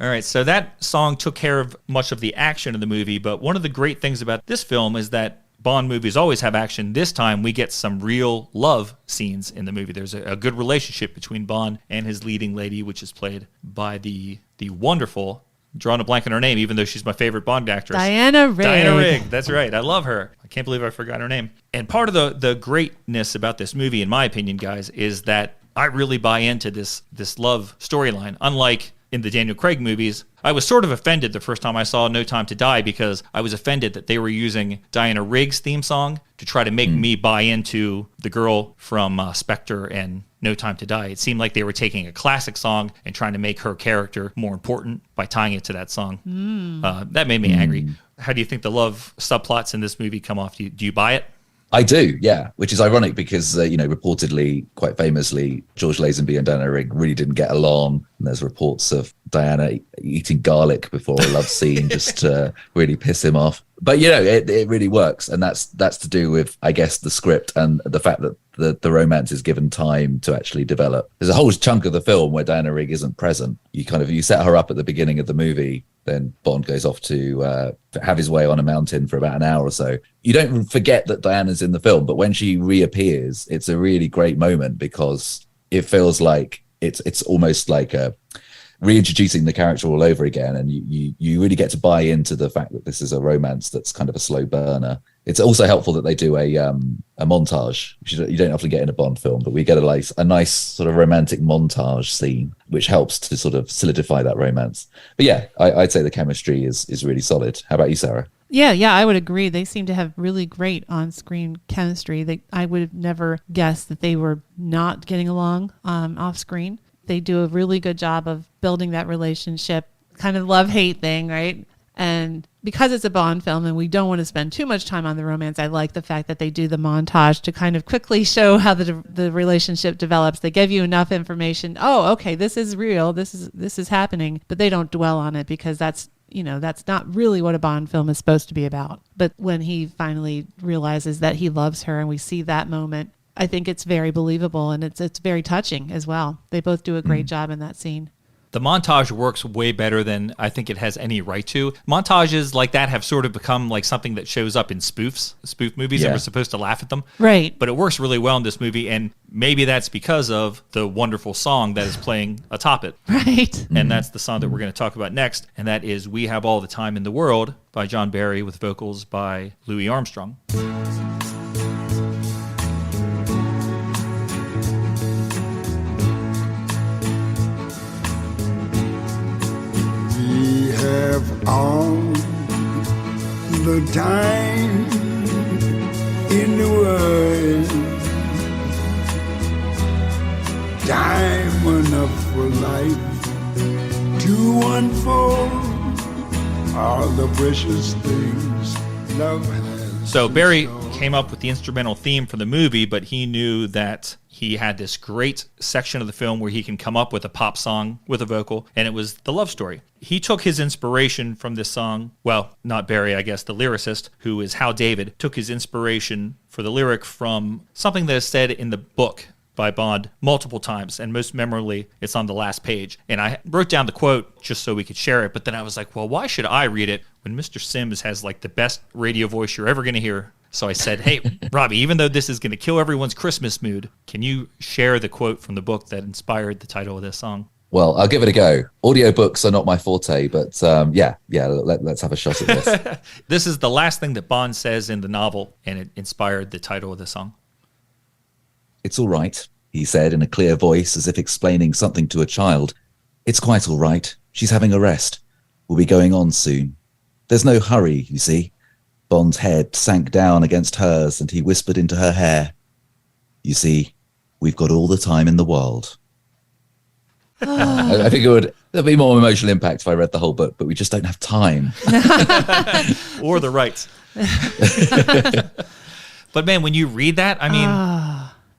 All right, so that song took care of much of the action of the movie, but one of the great things about this film is that Bond movies always have action. This time we get some real love scenes in the movie. There's a good relationship between Bond and his leading lady, which is played by the wonderful, drawing a blank on her name, even though she's my favorite Bond actress. Diana Rigg. Diana Rigg, that's right. I love her. I can't believe I forgot her name. And part of the greatness about this movie, in my opinion, guys, is that I really buy into this love storyline. Unlike in the Daniel Craig movies, I was sort of offended the first time I saw No Time to Die because I was offended that they were using Diana Rigg's theme song to try to make me buy into the girl from Spectre and No Time to Die. It seemed like they were taking a classic song and trying to make her character more important by tying it to that song. That made me angry. How do you think the love subplots in this movie come off? Do you buy it? I do, yeah, which is ironic because, reportedly, quite famously, George Lazenby and Diana Rigg really didn't get along. And there's reports of Diana eating garlic before a love scene just to really piss him off. But, it really works. And that's to do with, I guess, the script and the fact that the romance is given time to actually develop. There's a whole chunk of the film where Diana Rigg isn't present. You set her up at the beginning of the movie, then Bond goes off to have his way on a mountain for about an hour or so. You don't forget that Diana's in the film, but when she reappears, it's a really great moment because it feels like it's almost like reintroducing the character all over again, and you really get to buy into the fact that this is a romance that's kind of a slow burner. It's also helpful that they do a montage, which you don't often get in a Bond film, but we get a nice sort of romantic montage scene, which helps to sort of solidify that romance. But yeah, I'd say the chemistry is really solid. How about you, Sarah? Yeah, I would agree. They seem to have really great on-screen chemistry. I would have never guessed that they were not getting along off-screen. They do a really good job of building that relationship, kind of love-hate thing, right? And because it's a Bond film and we don't want to spend too much time on the romance, I like the fact that they do the montage to kind of quickly show how the relationship develops. They give you enough information. Oh, okay, this is real. This is happening, but they don't dwell on it because that's not really what a Bond film is supposed to be about. But when he finally realizes that he loves her and we see that moment, I think it's very believable and it's very touching as well. They both do a great job in that scene. The montage works way better than I think it has any right to. Montages like that have sort of become like something that shows up in spoof movies, and we're supposed to laugh at them. Right. But it works really well in this movie, and maybe that's because of the wonderful song that is playing atop it. Right. And that's the song that we're going to talk about next, and that is We Have All the Time in the World by John Barry with vocals by Louis Armstrong. We have all the time in the world, time enough for life to unfold all the precious things love has. So Barry came up with the instrumental theme for the movie, but he knew that he had this great section of the film where he can come up with a pop song with a vocal, and it was the love story. He took his inspiration from this song, well, not Barry, I guess, the lyricist, who is Hal David, took his inspiration for the lyric from something that is said in the book by Bond multiple times, and most memorably, it's on the last page. And I wrote down the quote just so we could share it, but then I was like, well, why should I read it when Mr. Sims has like the best radio voice you're ever going to hear? So I said, hey, Robbie, even though this is going to kill everyone's Christmas mood, can you share the quote from the book that inspired the title of this song? Well, I'll give it a go. Audiobooks are not my forte, but let's have a shot at this. This is the last thing that Bond says in the novel, and it inspired the title of the song. It's all right, he said in a clear voice, as if explaining something to a child. It's quite all right. She's having a rest. We'll be going on soon. There's no hurry, you see. Bond's head sank down against hers, and he whispered into her hair, you see, we've got all the time in the world. I think there'd be more emotional impact if I read the whole book, but we just don't have time. Or the rights. But man, when you read that, I mean,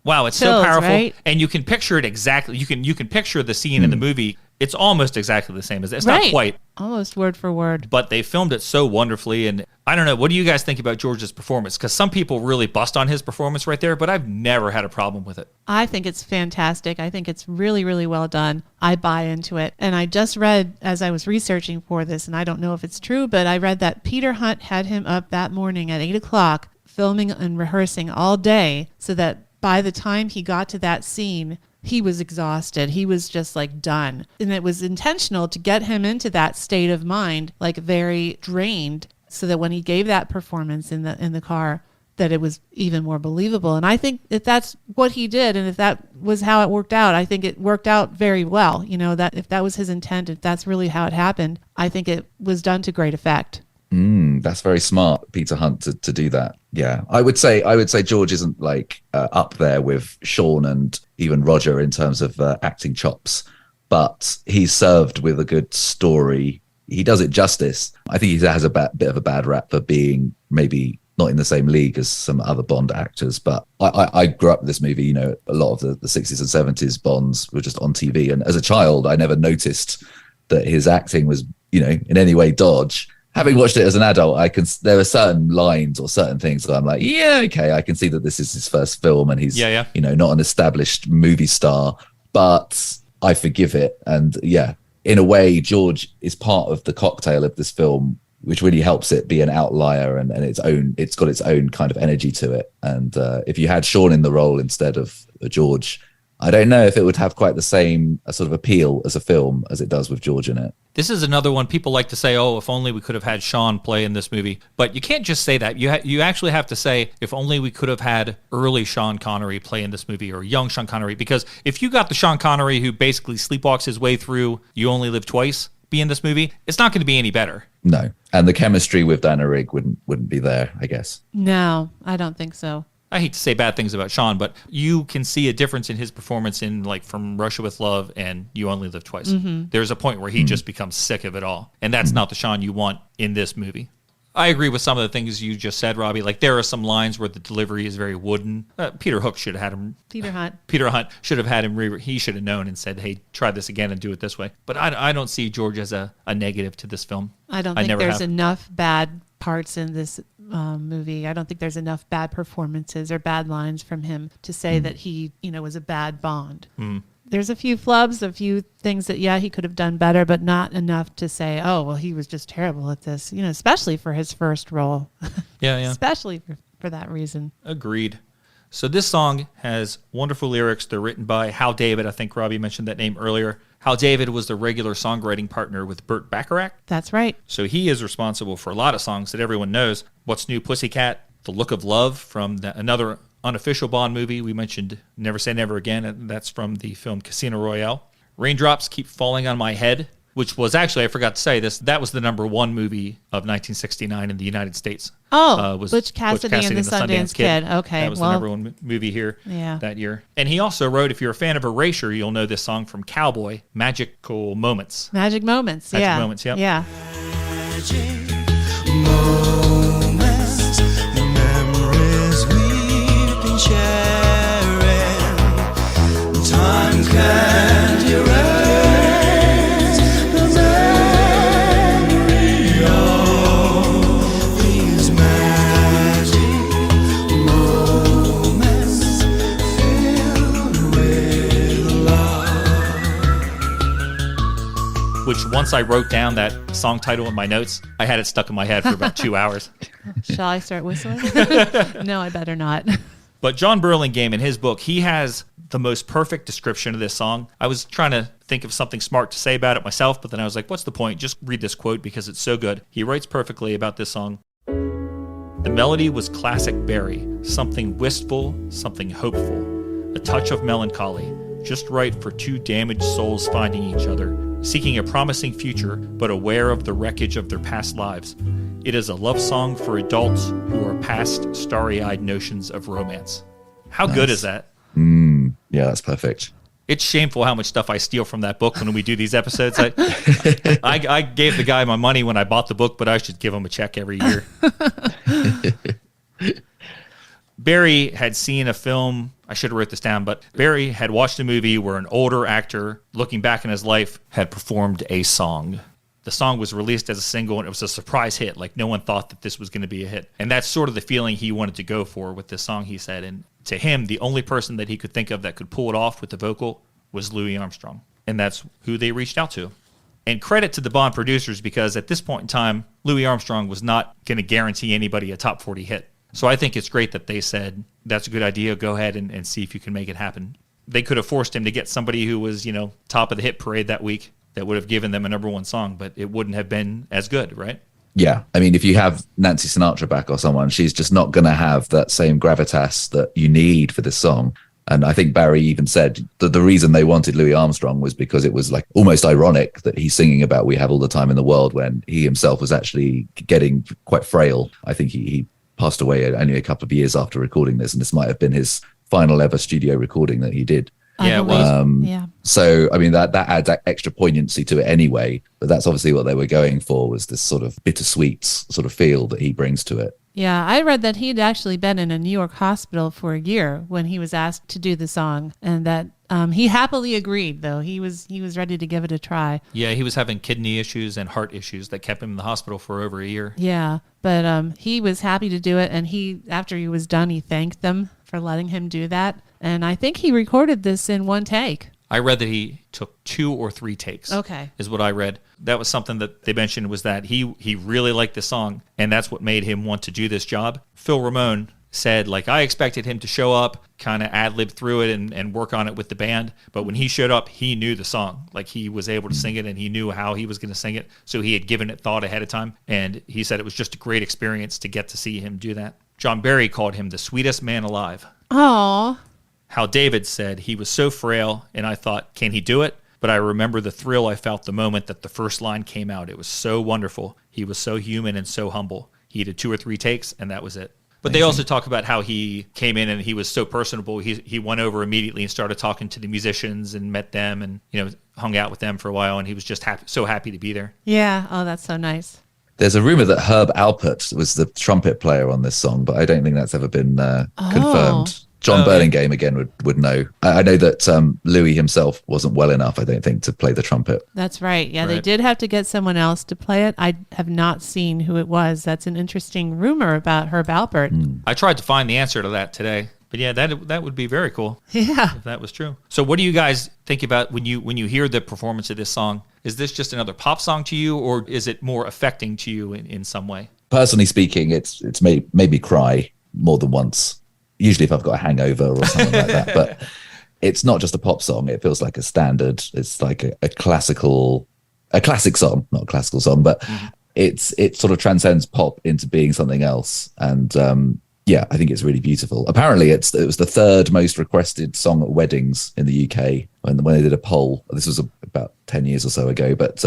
wow, it's Chills, so powerful. right? And you can picture it exactly. You can picture the scene in the movie. It's almost exactly the same as it's Right. not quite, Almost word for word. but they filmed it so wonderfully. And I don't know, what do you guys think about George's performance? Because some people really bust on his performance right there, but I've never had a problem with it. I think it's fantastic. I think it's really, really well done. I buy into it. And I just read, as I was researching for this, and I don't know if it's true, but I read that Peter Hunt had him up that morning at 8 o'clock filming and rehearsing all day so that by the time he got to that scene, he was exhausted. He was just like done. And it was intentional to get him into that state of mind, like very drained, so that when he gave that performance in the car, that it was even more believable. And I think if that's what he did, and if that was how it worked out, I think it worked out very well. You know, that if that was his intent, if that's really how it happened, I think it was done to great effect. That's very smart, Peter Hunt, to do that. Yeah, I would say George isn't like up there with Sean and even Roger in terms of acting chops, but he's served with a good story. He does it justice. I think he has a bit of a bad rap for being maybe not in the same league as some other Bond actors. But I grew up with this movie. You know, a lot of the 60s and 70s Bonds were just on TV, and as a child, I never noticed that his acting was, you know, in any way dodge. Having watched it as an adult, there are certain lines or certain things that I'm like, yeah, okay, I can see that this is his first film and he's, you know, not an established movie star, but I forgive it. And yeah, in a way, George is part of the cocktail of this film, which really helps it be an outlier and it's got its own kind of energy to it. And if you had Sean in the role instead of George, I don't know if it would have quite the same sort of appeal as a film as it does with George in it. This is another one people like to say, oh, if only we could have had Sean play in this movie. But you can't just say that. You actually have to say, if only we could have had early Sean Connery play in this movie or young Sean Connery. Because if you got the Sean Connery who basically sleepwalks his way through You Only Live Twice be in this movie, it's not going to be any better. No. And the chemistry with Dana Rigg wouldn't be there, I guess. No, I don't think so. I hate to say bad things about Sean, but you can see a difference in his performance in like from Russia with Love and You Only Live Twice. Mm-hmm. There's a point where he just becomes sick of it all. And that's not the Sean you want in this movie. I agree with some of the things you just said, Robbie. Like there are some lines where the delivery is very wooden. Peter Hook should have had him. Peter Hunt should have had him. He should have known and said, hey, try this again and do it this way. But I don't see George as a negative to this film. I don't think there's enough bad parts in this movie. I don't think there's enough bad performances or bad lines from him to say that he, you know, was a bad Bond. There's a few flubs, a few things that, he could have done better, but not enough to say, oh, well, he was just terrible at this, you know, especially for his first role. Yeah. Especially for that reason. Agreed. So this song has wonderful lyrics. They're written by Hal David. I think Robbie mentioned that name earlier. Hal David was the regular songwriting partner with Burt Bacharach. That's right. So he is responsible for a lot of songs that everyone knows. What's New, Pussycat, The Look of Love from another unofficial Bond movie. We mentioned Never Say Never Again, and that's from the film Casino Royale. Raindrops Keep Falling on My Head, which was actually, I forgot to say this, that was the #1 movie of 1969 in the United States. Oh, was Butch Cassidy and the Sundance Kid. Okay, that was the #1 movie here that year. And he also wrote, if you're a fan of Erasure, you'll know this song from Cowboy, Magical Moments. Magic Moments, Magic Moments, yep. Yeah. Moments, the memories we've been sharing. Time can't erase the memory of these magic moments filled with love. which once I wrote down that song title in my notes, I had it stuck in my head for about 2 hours. Shall I start whistling? No, I better not. But John Burlingame, in his book, he has the most perfect description of this song. I was trying to think of something smart to say about it myself, but then I was like, what's the point? Just read this quote because it's so good. He writes perfectly about this song. The melody was classic Barry, something wistful, something hopeful, a touch of melancholy, just right for two damaged souls finding each other, seeking a promising future, but aware of the wreckage of their past lives. It is a love song for adults who are past starry-eyed notions of romance. How good is that? Yeah, that's perfect. It's shameful how much stuff I steal from that book when we do these episodes. I gave the guy my money when I bought the book, but I should give him a check every year. Barry had seen a film, I should have wrote this down, but Barry had watched a movie where an older actor, looking back in his life, had performed a song. The song was released as a single, and it was a surprise hit. Like, no one thought that this was going to be a hit. And that's sort of the feeling he wanted to go for with this song, he said. And to him, the only person that he could think of that could pull it off with the vocal was Louis Armstrong. And that's who they reached out to. And credit to the Bond producers, because at this point in time, Louis Armstrong was not going to guarantee anybody a top 40 hit. So I think it's great that they said, that's a good idea, go ahead and see if you can make it happen. They could have forced him to get somebody who was, top of the hit parade that week that would have given them a number one song, but it wouldn't have been as good, right? Yeah. I mean, if you have Nancy Sinatra back or someone, she's just not going to have that same gravitas that you need for this song. And I think Barry even said that the reason they wanted Louis Armstrong was because it was like almost ironic that he's singing about "We Have All the Time in the World" when he himself was actually getting quite frail. I think he passed away only a couple of years after recording this, and this might have been his final ever studio recording that he did. Yeah, it was. Yeah. So, I mean, that adds extra poignancy to it anyway. But that's obviously what they were going for, was this sort of bittersweet sort of feel that he brings to it. Yeah, I read that he'd actually been in a New York hospital for a year when he was asked to do the song, and that he happily agreed, though. He was ready to give it a try. Yeah, he was having kidney issues and heart issues that kept him in the hospital for over a year. Yeah, but he was happy to do it, and after he was done, he thanked them for letting him do that. And I think he recorded this in one take. I read that he took 2 or 3 takes. Okay. Is what I read. That was something that they mentioned, was that he really liked the song, and that's what made him want to do this job. Phil Ramone said, I expected him to show up, kind of ad-lib through it and work on it with the band, but when he showed up, he knew the song. He was able to sing it, and he knew how he was going to sing it, so he had given it thought ahead of time, and he said it was just a great experience to get to see him do that. John Barry called him the sweetest man alive. Aww. Hal David said, he was so frail, and I thought, can he do it? But I remember the thrill I felt the moment that the first line came out. It was so wonderful. He was so human and so humble. He did 2 or 3 takes, and that was it. But they also talk about how he came in and he was so personable. He went over immediately and started talking to the musicians and met them and hung out with them for a while, and he was just so happy to be there. Yeah. Oh, that's so nice. There's a rumor that Herb Alpert was the trumpet player on this song, but I don't think that's ever been confirmed. John Burlingame again would know. I know that Louis himself wasn't well enough, I don't think, to play the trumpet. That's right. Yeah, Right. They did have to get someone else to play it. I have not seen who it was. That's an interesting rumor about Herb Alpert. I tried to find the answer to that today. But yeah, that would be very cool Yeah. if that was true. So what do you guys think about when you hear the performance of this song? Is this just another pop song to you, or is it more affecting to you in some way? Personally speaking, it's made me cry more than once. Usually if I've got a hangover or something like that. But it's not just a pop song. It feels like a standard. It's like a classic song, not a classical song, but it sort of transcends pop into being something else. And yeah, I think it's really beautiful. Apparently it was the 3rd most requested song at weddings in the UK when they did a poll. This was about 10 years or so ago, but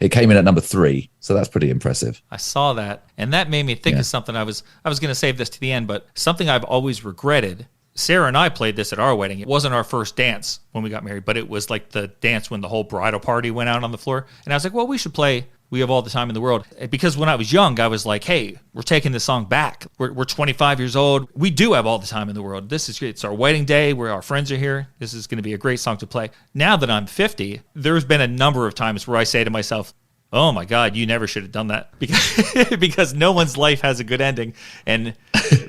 it came in at number 3. So that's pretty impressive. I saw that, and that made me think of something. I was going to save this to the end, but something I've always regretted. Sarah and I played this at our wedding. It wasn't our first dance when we got married, but it was like the dance when the whole bridal party went out on the floor. And I was like, well, we should play We Have All the Time in the World. Because when I was young, I was like, hey, we're taking this song back. We're 25 years old. We do have all the time in the world. This is great. It's our wedding day where our friends are here. This is going to be a great song to play. Now that I'm 50, there's been a number of times where I say to myself, oh my God, you never should have done that, because no one's life has a good ending. And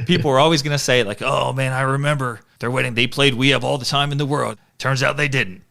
people are always going to say oh man, I remember their wedding. They played We Have All the Time in the World. Turns out they didn't.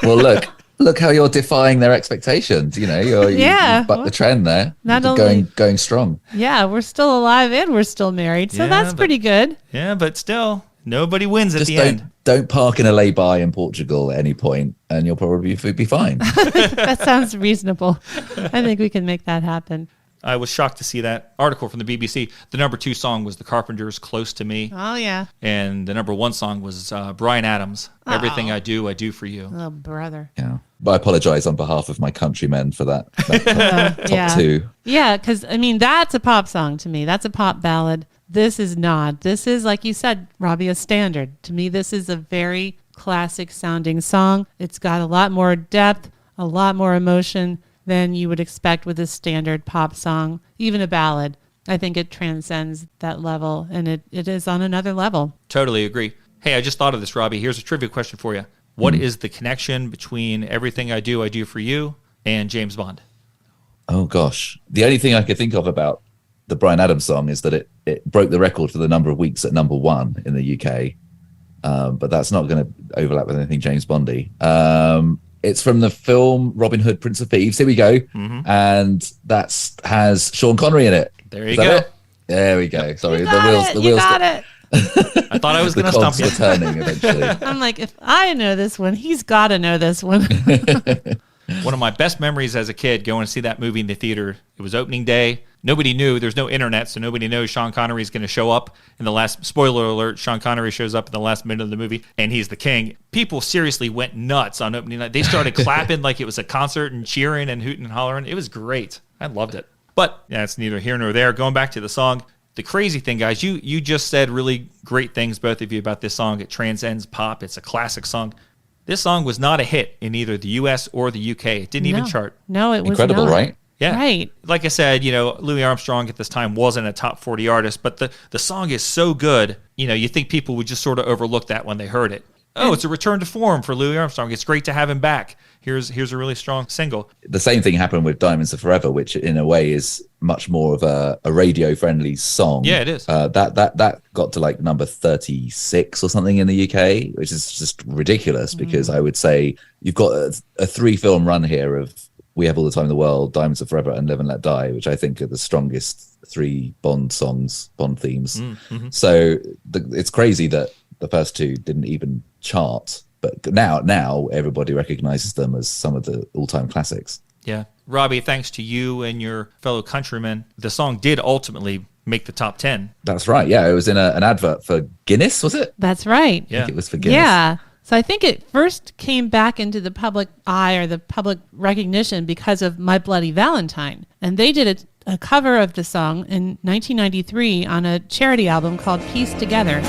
Well, look, Look how you're defying their expectations. You know, you buck the trend there. Not You're only- going strong. Yeah, we're still alive and we're still married. So Yeah, that's but- pretty good. Yeah, but still, nobody wins at Just the don't end. don't park in a lay-by in Portugal at any point, and you'll probably be fine. That sounds reasonable. I think we can make that happen. I was shocked to see that article from the BBC. The number 2 song was The Carpenters' Close to Me. Oh, yeah. And the number 1 song was Bryan Adams' Everything I Do for You. Oh, brother. Yeah, but I apologise on behalf of my countrymen for that top yeah. 2. Yeah, because, I mean, that's a pop song to me. That's a pop ballad. This is not. This is, like you said, Robbie, a standard. To me, this is a very classic sounding song. It's got a lot more depth, a lot more emotion than you would expect with a standard pop song, even a ballad. I think it transcends that level, and it is on another level. Totally agree. Hey, I just thought of this, Robbie. Here's a trivia question for you. What is the connection between Everything I Do for You and James Bond? Oh gosh, the only thing I could think of about the Bryan Adams song is that it broke the record for the number of weeks at number 1 in the UK, but that's not going to overlap with anything James Bondy. It's from the film Robin Hood, Prince of Thieves. Here we go, and that has Sean Connery in it. There you Is that go. it? There we go. Sorry, You the got wheels. it. The You wheels. got it. I thought I was The going to stump cogs you. were turning eventually. I'm like, if I know this one, he's got to know this one. One of my best memories as a kid going to see that movie in the theater. It was opening day. Nobody knew. There's no internet, so nobody knows Sean Connery is going to show up in the last. Spoiler alert: Sean Connery shows up in the last minute of the movie, and he's the king. People seriously went nuts on opening night. They started clapping like it was a concert and cheering and hooting and hollering. It was great. I loved it. But yeah, it's neither here nor there. Going back to the song, the crazy thing, guys, you just said really great things, both of you, about this song. It transcends pop. It's a classic song. This song was not a hit in either the U.S. or the U.K. It didn't even chart. No, it was Incredible, not. right? Yeah. Right. Like I said, Louis Armstrong at this time wasn't a top 40 artist, but the song is so good, you think people would just sort of overlook that when they heard it. Oh, it's a return to form for Louis Armstrong. It's great to have him back. Here's a really strong single. The same thing happened with Diamonds Are Forever, which in a way is much more of a radio friendly song. Yeah, it is. That got to like number 36 or something in the UK, which is just ridiculous because I would say you've got a 3-film run here of We Have All the Time in the World, Diamonds Are Forever, and Live and Let Die, which I think are the strongest 3 Bond songs, Bond themes. Mm-hmm. So it's crazy that the first 2 didn't even chart. But now everybody recognizes them as some of the all-time classics. Yeah. Robbie, thanks to you and your fellow countrymen, the song did ultimately make the top 10. That's right. Yeah, it was in an advert for Guinness, was it? That's right. I Yeah. think it was for Guinness. Yeah. So I think it first came back into the public eye or the public recognition because of My Bloody Valentine. And they did a cover of the song in 1993 on a charity album called Piece Together.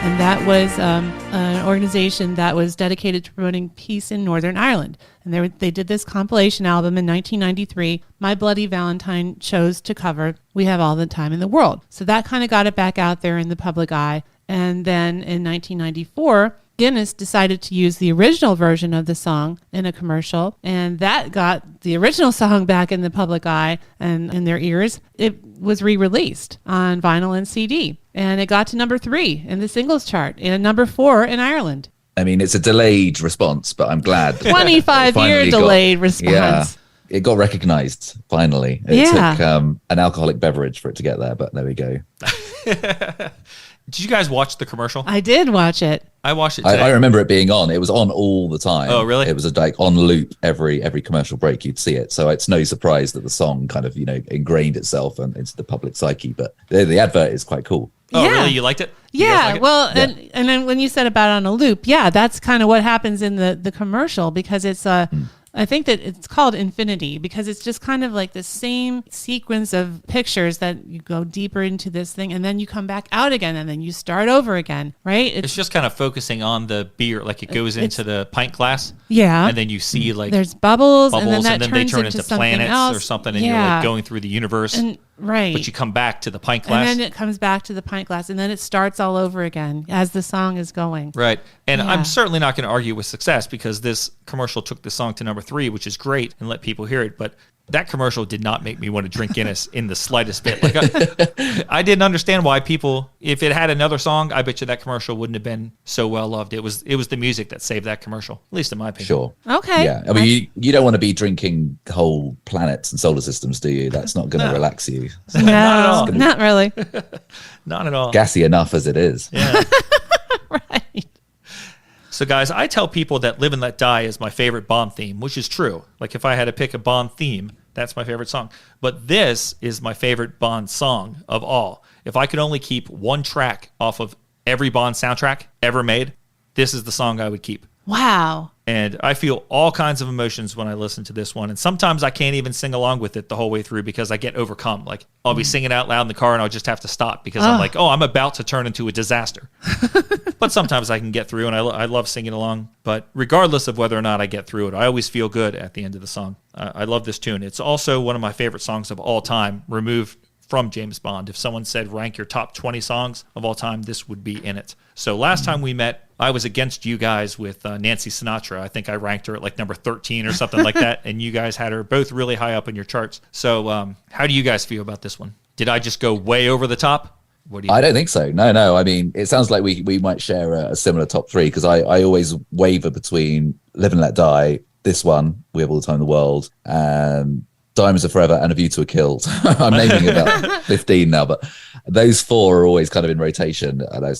And that was an organization that was dedicated to promoting peace in Northern Ireland. And they did this compilation album in 1993. My Bloody Valentine chose to cover We Have All the Time in the World. So that kind of got it back out there in the public eye. And then in 1994, Guinness decided to use the original version of the song in a commercial, and that got the original song back in the public eye and in their ears. It was re-released on vinyl and CD, and it got to number 3 in the singles chart and number 4 in Ireland. I mean, it's a delayed response, but I'm glad. 25-year delayed response. Yeah, it got recognized finally. It Yeah. took an alcoholic beverage for it to get there, but there we go. Did you guys watch the commercial? I did watch it. I watched it today. I remember it being on. It was on all the time. Oh, really? It was like on loop every commercial break. You'd see it. So it's no surprise that the song kind of ingrained itself into the public psyche. But the advert is quite cool. Oh, Yeah. really? You liked it? You guys Yeah, like it? well, and then when you said about on a loop, yeah, that's kind of what happens in the commercial because it's I think that it's called Infinity because it's just kind of like the same sequence of pictures that you go deeper into this thing and then you come back out again and then you start over again, right? It's just kind of focusing on the beer, like it goes into the pint glass. Yeah. And then you see like there's bubbles and then that they turns turn into planets else. or something, and you're like going through the universe. And right. But you come back to the pint glass. And then it comes back to the pint glass and then it starts all over again as the song is going. Right. And I'm certainly not going to argue with success because this commercial took the song to number 3, which is great, and let people hear it. But that commercial did not make me want to drink Guinness in the slightest bit. Like I didn't understand why people, if it had another song, I bet you that commercial wouldn't have been so well loved. It was the music that saved that commercial, at least in my opinion. Sure. Okay. Yeah. I mean, you don't want to be drinking whole planets and solar systems, do you? That's not going to relax you. No, not really. Not at all. Gassy enough as it is. Yeah. Right. So, guys, I tell people that Live and Let Die is my favorite Bond theme, which is true. Like, if I had to pick a Bond theme, that's my favorite song. But this is my favorite Bond song of all. If I could only keep one track off of every Bond soundtrack ever made, this is the song I would keep. Wow. And I feel all kinds of emotions when I listen to this one. And sometimes I can't even sing along with it the whole way through because I get overcome. Like, I'll be singing out loud in the car and I'll just have to stop because I'm like, oh, I'm about to turn into a disaster. But sometimes I can get through, and I love singing along. But regardless of whether or not I get through it, I always feel good at the end of the song. I love this tune. It's also one of my favorite songs of all time, removed from James Bond. If someone said rank your top 20 songs of all time, this would be in it. So last time we met, I was against you guys with Nancy Sinatra. I think I ranked her at like number 13 or something like that, and you guys had her both really high up in your charts. So how do you guys feel about this one? Did I just go way over the top? What do you I don't think so. No. I mean, it sounds like we might share a similar top 3 because I always waver between Live and Let Die, this one, We Have All the Time in the World, and Diamonds Are Forever and A View to a Kill. I'm naming about 15 now, but those 4 are always kind of in rotation. And I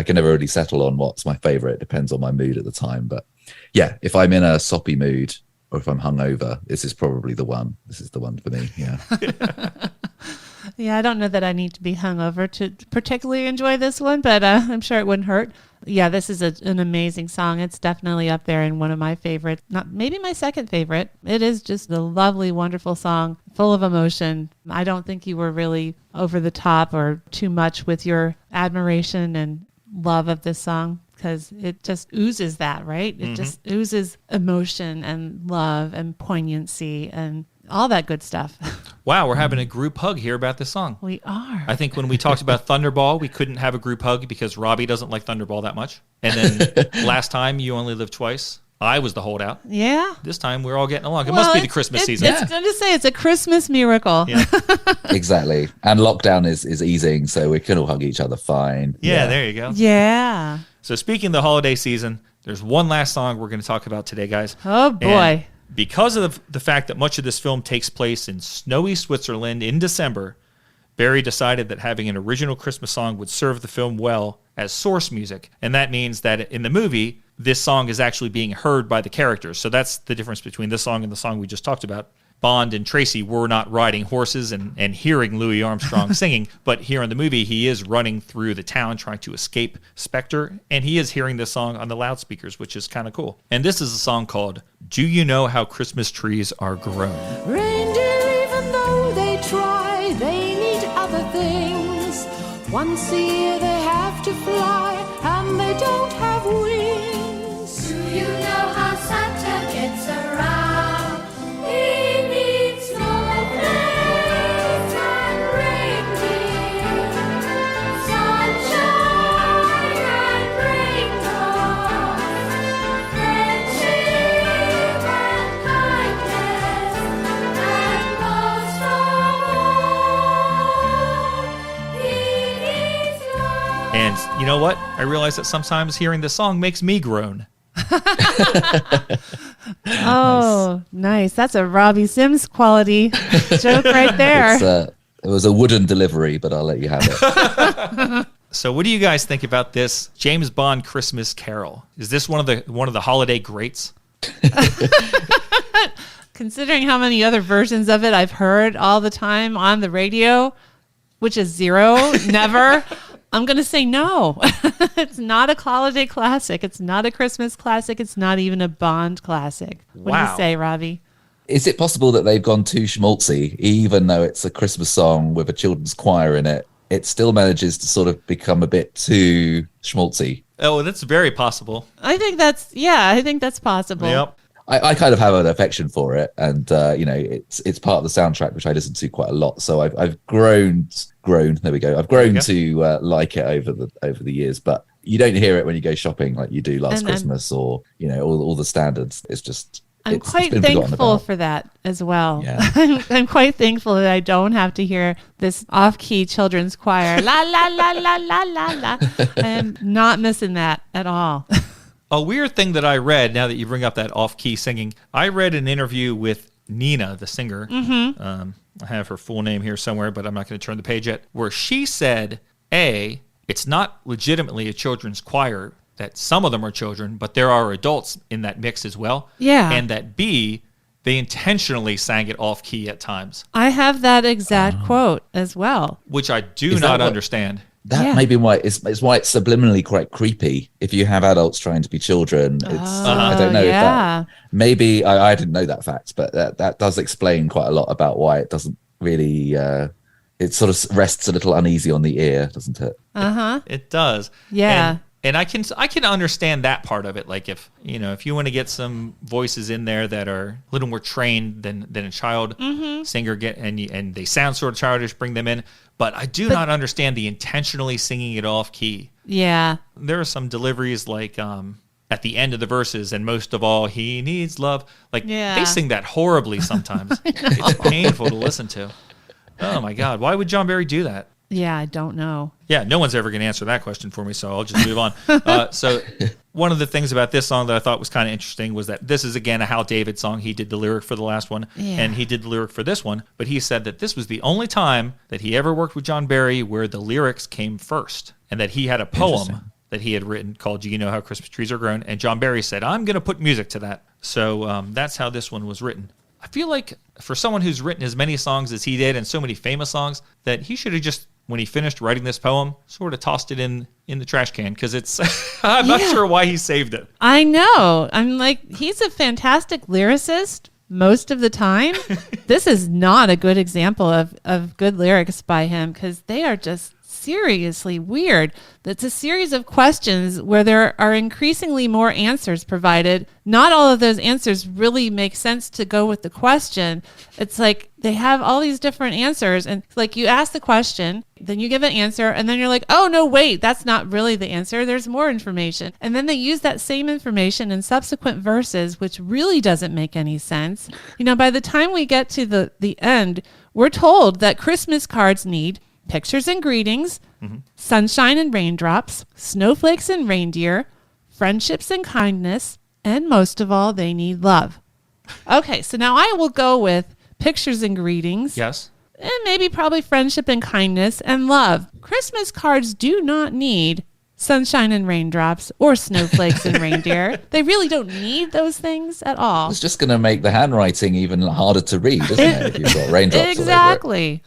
can never really settle on what's my favorite. It depends on my mood at the time. But yeah, if I'm in a soppy mood or if I'm hungover, this is probably the one. This is the one for me. Yeah. Yeah, I don't know that I need to be hungover to particularly enjoy this one, but I'm sure it wouldn't hurt. Yeah, this is an amazing song. It's definitely up there in one of my favorites, not maybe my second favorite. It is just a lovely, wonderful song, full of emotion. I don't think you were really over the top or too much with your admiration and love of this song because it just oozes that, right? It just oozes emotion and love and poignancy and all that good stuff. Wow, we're having a group hug here about this song. We are. I think when we talked about Thunderball, we couldn't have a group hug because Robbie doesn't like Thunderball that much. And then last time, You Only Live Twice, I was the holdout. Yeah. This time, we're all getting along. It must be the Christmas season. It's going to say it's a Christmas miracle. Yeah. Exactly. And lockdown is easing, so we can all hug each other fine. Yeah, there you go. Yeah. So speaking of the holiday season, there's one last song we're going to talk about today, guys. Oh, boy. And because of the fact that much of this film takes place in snowy Switzerland in December, Barry decided that having an original Christmas song would serve the film well as source music. And that means that in the movie, this song is actually being heard by the characters. So that's the difference between this song and the song we just talked about. Bond and Tracy were not riding horses and hearing Louis Armstrong singing, but here in the movie, he is running through the town trying to escape Spectre, and he is hearing this song on the loudspeakers, which is kind of cool. And this is a song called Do You Know How Christmas Trees Are Grown? Reindeer, even though they try, they need other things. Once a year they have to fly, and they don't have wings. Do you know how Santa gets around? He needs snowflakes and reindeer, sunshine and raindrops, friendship and kindness, and most of all, he needs love. And you know what? I realize that sometimes hearing this song makes me groan. Oh, nice. That's a Robbie Sims quality joke right there. It was a wooden delivery, but I'll let you have it. So what do you guys think about this James Bond Christmas Carol? Is this one of the holiday greats? Considering how many other versions of it I've heard all the time on the radio, which is zero, never. I'm going to say no. It's not a holiday classic. It's not a Christmas classic. It's not even a Bond classic. What do you Wow. say, Robbie? Is it possible that they've gone too schmaltzy, even though it's a Christmas song with a children's choir in it? It still manages to sort of become a bit too schmaltzy. Oh, that's very possible. I think that's possible. Yep. I kind of have an affection for it, and it's part of the soundtrack which I listen to quite a lot. So I've grown. There we go. I've grown to like it over the years, but you don't hear it when you go shopping like you do last Christmas, or all the standards. It's just. I'm it's quite been forgotten thankful about. for that as well. Yeah. I'm quite thankful that I don't have to hear this off-key children's choir. La, la, la, la, la, la, la. I am not missing that at all. A weird thing that I read, now that you bring up that off-key singing, I read an interview with Nina, the singer. I have her full name here somewhere, but I'm not going to turn the page yet, where she said, it's not legitimately a children's choir, that some of them are children, but there are adults in that mix as well. Yeah. And that B, they intentionally sang it off-key at times, I have that exact quote as well. which I do Is that not what- understand. That Yeah. may be why it's why it's subliminally quite creepy. If you have adults trying to be children, it's I don't know if that maybe I didn't know that fact, but that does explain quite a lot about why it doesn't really it sort of rests a little uneasy on the ear, doesn't it? It does. Yeah. And I can understand that part of it. Like if you want to get some voices in there that are a little more trained than a child singer and they sound sort of childish, bring them in. But I do not understand the intentionally singing it off key. Yeah. There are some deliveries like at the end of the verses, and most of all, he needs love. Like they sing that horribly sometimes. It's painful to listen to. Oh my God, why would John Barry do that? Yeah, I don't know. Yeah, no one's ever going to answer that question for me, so I'll just move on. So one of the things about this song that I thought was kind of interesting was that this is, again, a Hal David song. He did the lyric for the last one, and he did the lyric for this one, but he said that this was the only time that he ever worked with John Barry where the lyrics came first, and that he had a poem that he had written called You Know How Christmas Trees Are Grown, and John Barry said, I'm going to put music to that. So that's how this one was written. I feel like for someone who's written as many songs as he did and so many famous songs, that he should have just, when he finished writing this poem, sort of tossed it in the trash can because it's I'm not sure why he saved it. I know. I'm like, he's a fantastic lyricist most of the time. This is not a good example of good lyrics by him because they are just seriously weird. It's a series of questions where there are increasingly more answers provided. Not all of those answers really make sense to go with the question. It's like they have all these different answers, and like you ask the question, then you give an answer, and then you're like, oh no, wait, that's not really the answer. There's more information. And then they use that same information in subsequent verses, which really doesn't make any sense. By the time we get to the end, we're told that Christmas cards need pictures and greetings, sunshine and raindrops, snowflakes and reindeer, friendships and kindness, and most of all, they need love. Okay, so now I will go with pictures and greetings. Yes. And maybe probably friendship and kindness and love. Christmas cards do not need sunshine and raindrops or snowflakes and reindeer. They really don't need those things at all. It's just going to make the handwriting even harder to read, isn't it? If you've got raindrops all over it. Exactly.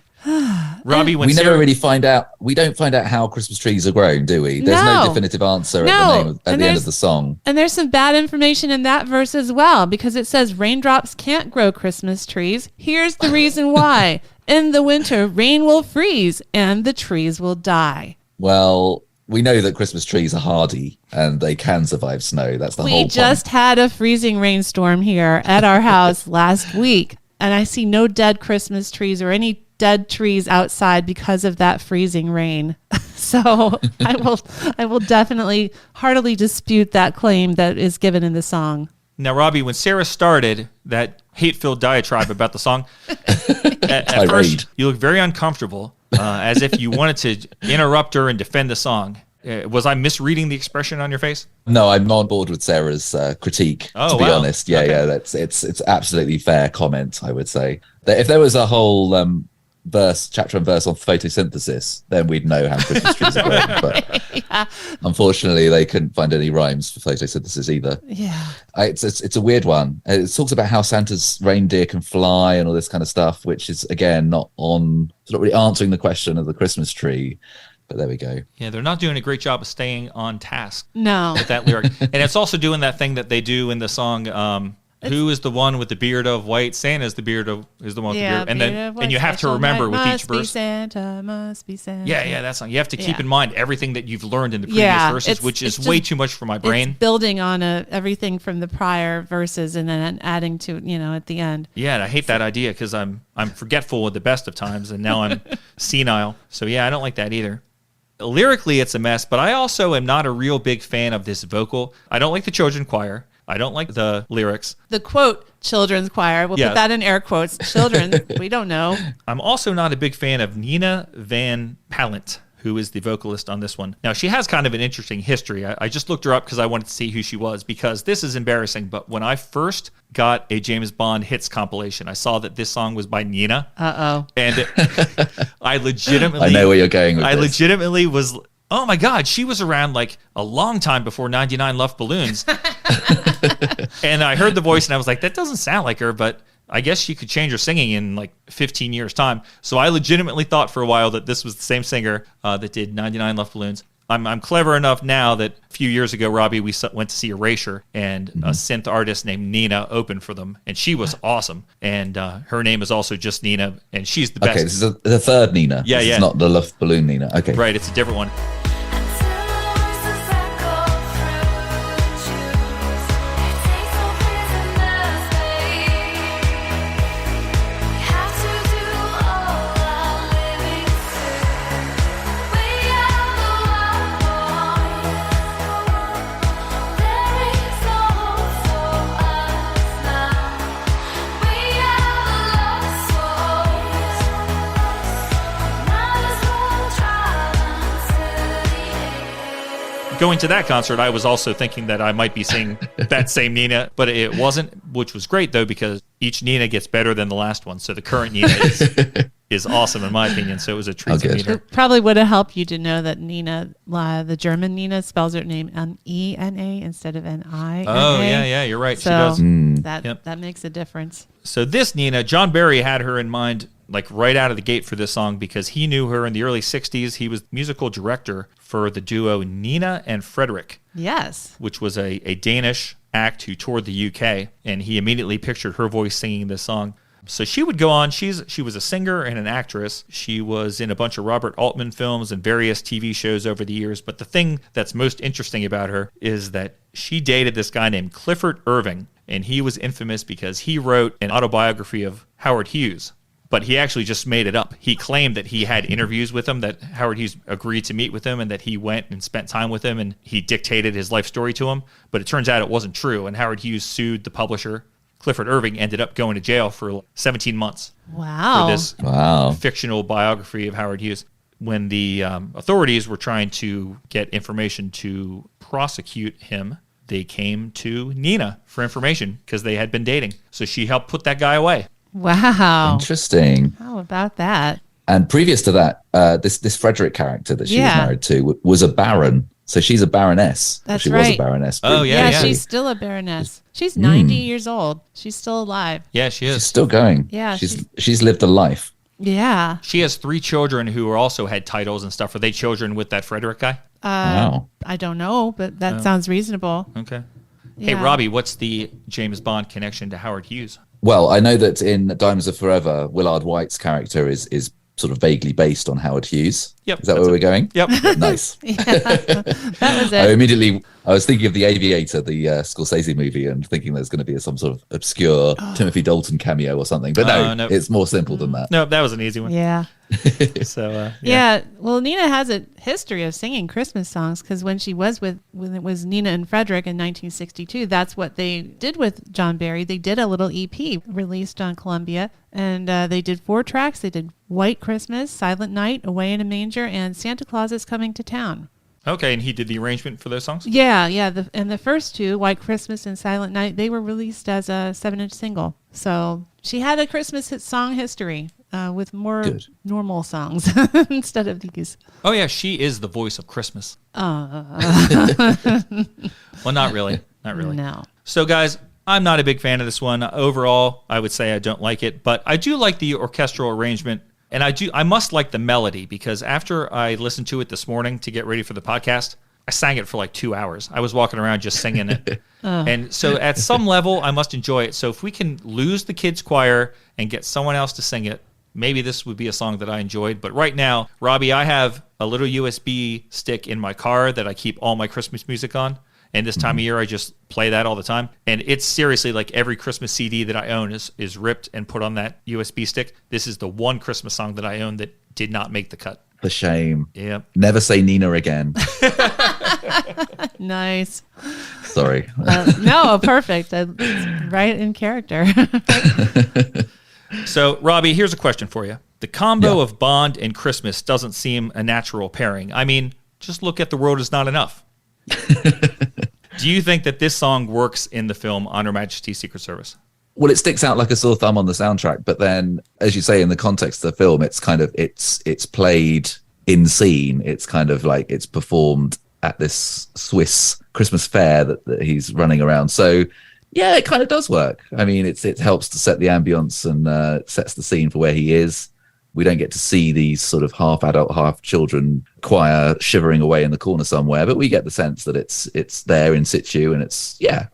Robbie, when We Sarah, never really find out. We don't find out how Christmas trees are grown, do we? There's no No. definitive answer No. at the name at And the end there's- of the song. And there's some bad information in that verse as well, because it says raindrops can't grow Christmas trees. Here's the reason why. In the winter, rain will freeze and the trees will die. Well, we know that Christmas trees are hardy and they can survive snow. That's the whole We point. just had a freezing rainstorm here at our house last week, and I see no dead Christmas trees or any dead trees outside because of that freezing rain. So I will definitely heartily dispute that claim that is given in the song. now, Robbie, when Sarah started that hate-filled diatribe about the song, at Tirade. first you looked very uncomfortable, as if you wanted to interrupt her and defend the song. Was I misreading the expression on your face? No, I'm on board with Sarah's critique. Oh, to be wow. honest, yeah, Okay. yeah, it's absolutely fair comment. I would say that if there was a whole chapter and verse on photosynthesis, then we'd know how Christmas trees are grown. But unfortunately, they couldn't find any rhymes for photosynthesis either. Yeah. It's a weird one. It talks about how Santa's reindeer can fly and all this kind of stuff, which is again not really answering the question of the Christmas tree. But there we go. Yeah, they're not doing a great job of staying on task No. with that lyric. And it's also doing that thing that they do in the song, who is the one with the beard of white? Santa's the beard of is the one with the beard. And then and you have to remember with each verse. Santa, must be Santa. Yeah, that song. You have to keep Yeah. in mind everything that you've learned in the previous verses, which is way too much for my brain. It's building on everything from the prior verses and then adding to, at the end. Yeah, and I hate that idea because I'm forgetful at the best of times, and now I'm senile. So yeah, I don't like that either. Lyrically, it's a mess, but I also am not a real big fan of this vocal. I don't like the children choir. I don't like the lyrics. The quote, children's choir, we'll put that in air quotes. Children, we don't know. I'm also not a big fan of Nina Van Pallant, who is the vocalist on this one. Now, she has kind of an interesting history. I just looked her up because I wanted to see who she was, because this is embarrassing. But when I first got a James Bond hits compilation, I saw that this song was by Nina. Uh-oh. And I legitimately... I know where you're going with this. I this. legitimately was... Oh my God, she was around like a long time before 99 Luft Balloons. And I heard the voice and I was like, that doesn't sound like her, but I guess she could change her singing in like 15 years' time. So I legitimately thought for a while that this was the same singer that did 99 Luft Balloons. I'm clever enough now that a few years ago, Robbie, we went to see Erasure, and a synth artist named Nina opened for them, and she was awesome. And her name is also just Nina, and she's the best. Okay, this is the third Nina. Yeah, It's not the Luft Balloon Nina. Okay. Right, it's a different one. Going to that concert, I was also thinking that I might be seeing that same Nina, but it wasn't, which was great, though, because each Nina gets better than the last one. So the current Nina is awesome, in my opinion. So it was a treat to meet her. It probably would have helped you to know that Nina, the German Nina, spells her name N-E-N-A instead of N-I. Oh, yeah, you're right. So she does. That makes a difference. So this Nina, John Barry had her in mind like right out of the gate for this song because he knew her in the early 60s. He was musical director for the duo Nina and Frederick. Yes. Which was a Danish act who toured the UK, and he immediately pictured her voice singing this song. So she would go on. She was a singer and an actress. She was in a bunch of Robert Altman films and various TV shows over the years. But the thing that's most interesting about her is that she dated this guy named Clifford Irving, and he was infamous because he wrote an autobiography of Howard Hughes. But he actually just made it up. He claimed that he had interviews with him, that Howard Hughes agreed to meet with him, and that he went and spent time with him, and he dictated his life story to him. But it turns out it wasn't true, and Howard Hughes sued the publisher. Clifford Irving ended up going to jail for 17 months. Wow. For this fictional biography of Howard Hughes. When the authorities were trying to get information to prosecute him, they came to Nina for information because they had been dating. So she helped put that guy away. Wow. Interesting. How about that? And previous to that, this Frederick character that she was married to was a baron. So she's a baroness. That's she right. was a baroness. Oh, yeah. She's still a baroness. She's 90 years old. She's still alive. Yeah, she is. She's still going. Yeah. She's lived a life. Yeah. She has 3 children who also had titles and stuff. Are they children with that Frederick guy? Wow. I don't know, but that sounds reasonable. Okay. Hey, Yeah. Robbie, what's the James Bond connection to Howard Hughes? Well, I know that in Diamonds Are Forever, Willard White's character is sort of vaguely based on Howard Hughes. Yep. Is that where we're going? Yep. Nice. That was I it. was thinking of The Aviator, the Scorsese movie, and thinking there's going to be some sort of obscure Timothy Dalton cameo or something. But no, it's more simple than that. No, that was an easy one. Yeah. So, Yeah. Well, Nina has a history of singing Christmas songs because when it was Nina and Frederick in 1962, that's what they did with John Barry. They did a little EP released on Columbia, and they did 4 tracks. They did White Christmas, Silent Night, Away in a Manger, and Santa Claus is Coming to Town. Okay, and he did the arrangement for those songs? Yeah. And the first 2, White Christmas and Silent Night, they were released as a 7-inch single. So she had a Christmas song history. With more normal songs instead of these. Oh, yeah, she is the voice of Christmas. Well, not really. Not really. No. So, guys, I'm not a big fan of this one. Overall, I would say I don't like it, but I do like the orchestral arrangement And I must like the melody, because after I listened to it this morning to get ready for the podcast, I sang it for like 2 hours. I was walking around just singing it. And so at some level, I must enjoy it. So if we can lose the kids' choir and get someone else to sing it, maybe this would be a song that I enjoyed. But right now, Robbie, I have a little USB stick in my car that I keep all my Christmas music on. And this time of year, I just play that all the time. And it's seriously like every Christmas CD that I own is ripped and put on that USB stick. This is the one Christmas song that I own that did not make the cut. The shame. Yeah. Never say Nina again. Nice. Sorry. No, perfect. It's right in character. So, Robbie, here's a question for you. The combo of Bond and Christmas doesn't seem a natural pairing. I mean, just look at The World Is Not Enough. Do you think that this song works in the film On Her Majesty's Secret Service? Well, it sticks out like a sore thumb on the soundtrack, but then, as you say, in the context of the film, it's kind of it's played in scene. It's kind of like it's performed at this Swiss Christmas fair that he's running around. So, yeah, it kind of does work. I mean, it helps to set the ambience and sets the scene for where he is. We don't get to see these sort of half adult, half children choir shivering away in the corner somewhere, but we get the sense that it's there in situ, and